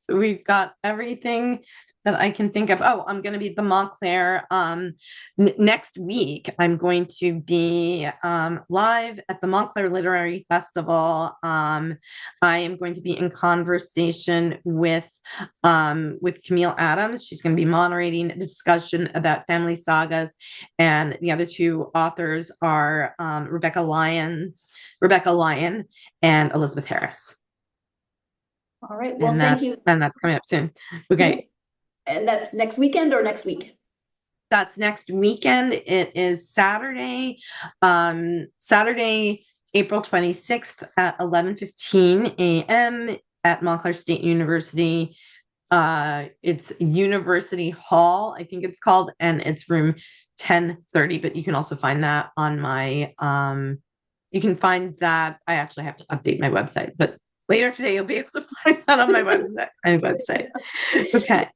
we've got everything that I can think of. Oh, I'm going to be at the Montclair next week. I'm going to be live at the Montclair Literary Festival. I am going to be in conversation with Camille Adams. She's going to be moderating a discussion about family sagas, and the other two authors are Rebecca Lyon and Elizabeth Harris. All right. Well, thank you. And that's coming up soon. Okay. And that's next weekend or next week? That's next weekend. It is Saturday, April 26th at 11:15 a.m. at Montclair State University. It's University Hall, I think it's called, and it's room 1030. But you can also find that on my, you can find that. I actually have to update my website, but later today you'll be able to find that on my website. Okay.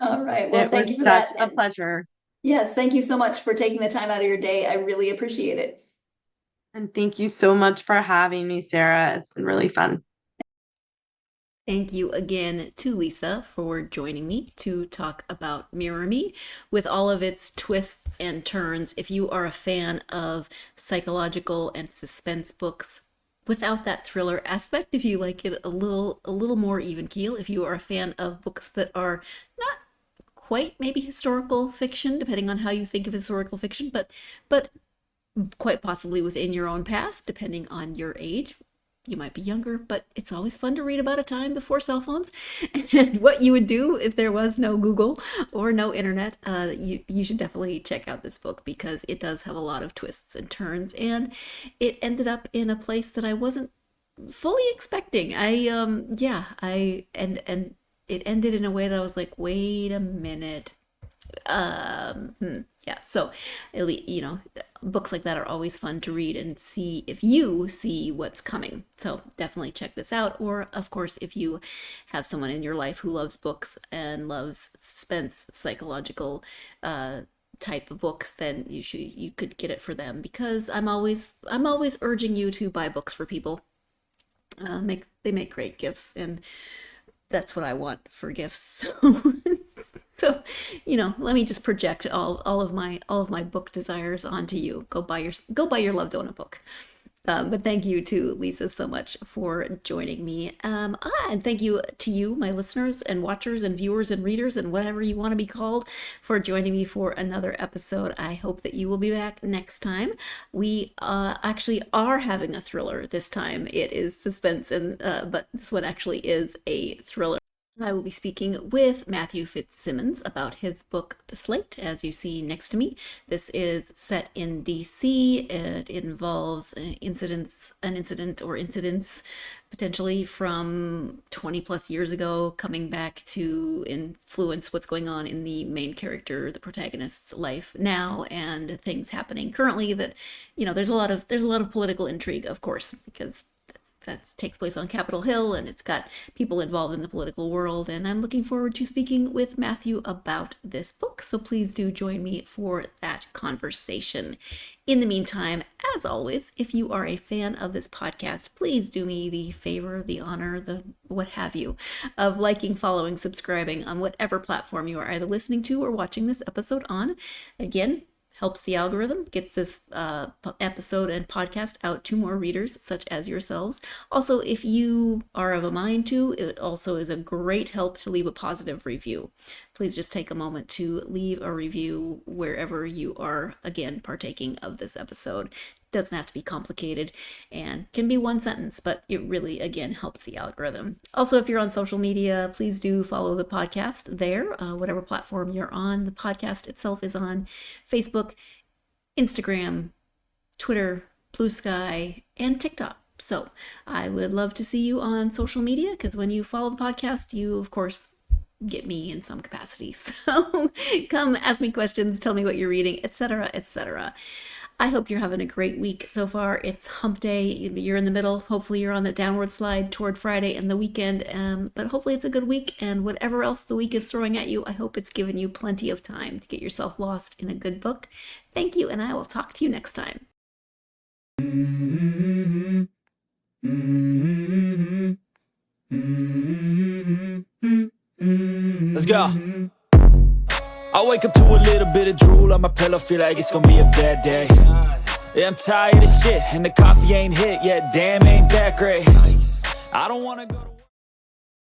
All right. Well, thank you for that. that. A pleasure. Yes, thank you so much for taking the time out of your day. I really appreciate it. And thank you so much for having me, Sarah. It's been really fun. Thank you again to Lisa for joining me to talk about Mirror Me with all of its twists and turns. If you are a fan of psychological and suspense books without that thriller aspect, if you like it a little more even keel, if you are a fan of books that are not quite maybe historical fiction, depending on how you think of historical fiction, but quite possibly within your own past, depending on your age. You might be younger, but it's always fun to read about a time before cell phones and what you would do if there was no Google or no internet. You should definitely check out this book because it does have a lot of twists and turns, and it ended up in a place that I wasn't fully expecting. And it ended in a way that I was like, wait a minute. Yeah, so books like that are always fun to read and see if you see what's coming. So definitely check this out. Or of course, if you have someone in your life who loves books and loves suspense, psychological type of books, then you could get it for them, because I'm always urging you to buy books for people. They make great gifts, and that's what I want for gifts. So, let me just project all of my book desires onto you. Go buy your loved one a book. But thank you to Lisa so much for joining me. And thank you to you, my listeners and watchers and viewers and readers and whatever you want to be called, for joining me for another episode. I hope that you will be back next time. We actually are having a thriller this time. It is suspense, but this one actually is a thriller. I will be speaking with Matthew Fitzsimmons about his book, The Slate, as you see next to me. This is set in DC. It involves incidents potentially from 20 plus years ago coming back to influence what's going on in the main character, the protagonist's life now, and things happening currently that, there's a lot of political intrigue, of course, because that takes place on Capitol Hill, and it's got people involved in the political world, and I'm looking forward to speaking with Matthew about this book, so please do join me for that conversation. In the meantime, as always, if you are a fan of this podcast, please do me the favor, the honor, the what have you, of liking, following, subscribing on whatever platform you are either listening to or watching this episode on. Again, helps the algorithm, gets this episode and podcast out to more readers such as yourselves. Also, if you are of a mind to, it also is a great help to leave a positive review. Please just take a moment to leave a review wherever you are, again, partaking of this episode. Doesn't have to be complicated and can be one sentence, but it really, again, helps the algorithm. Also, if you're on social media, please do follow the podcast there, whatever platform you're on. The podcast itself is on Facebook, Instagram, Twitter, Blue Sky, and TikTok. So I would love to see you on social media, because when you follow the podcast, you, of course, get me in some capacity. So come ask me questions, tell me what you're reading, etc., etc. I hope you're having a great week so far. It's hump day. You're in the middle. Hopefully you're on the downward slide toward Friday and the weekend. But hopefully it's a good week. And whatever else the week is throwing at you, I hope it's given you plenty of time to get yourself lost in a good book. Thank you, and I will talk to you next time. Let's go. I wake up to a little bit of drool on my pillow, feel like it's gonna be a bad day. Yeah, I'm tired of shit, and the coffee ain't hit yet, damn, ain't that great. I don't wanna go to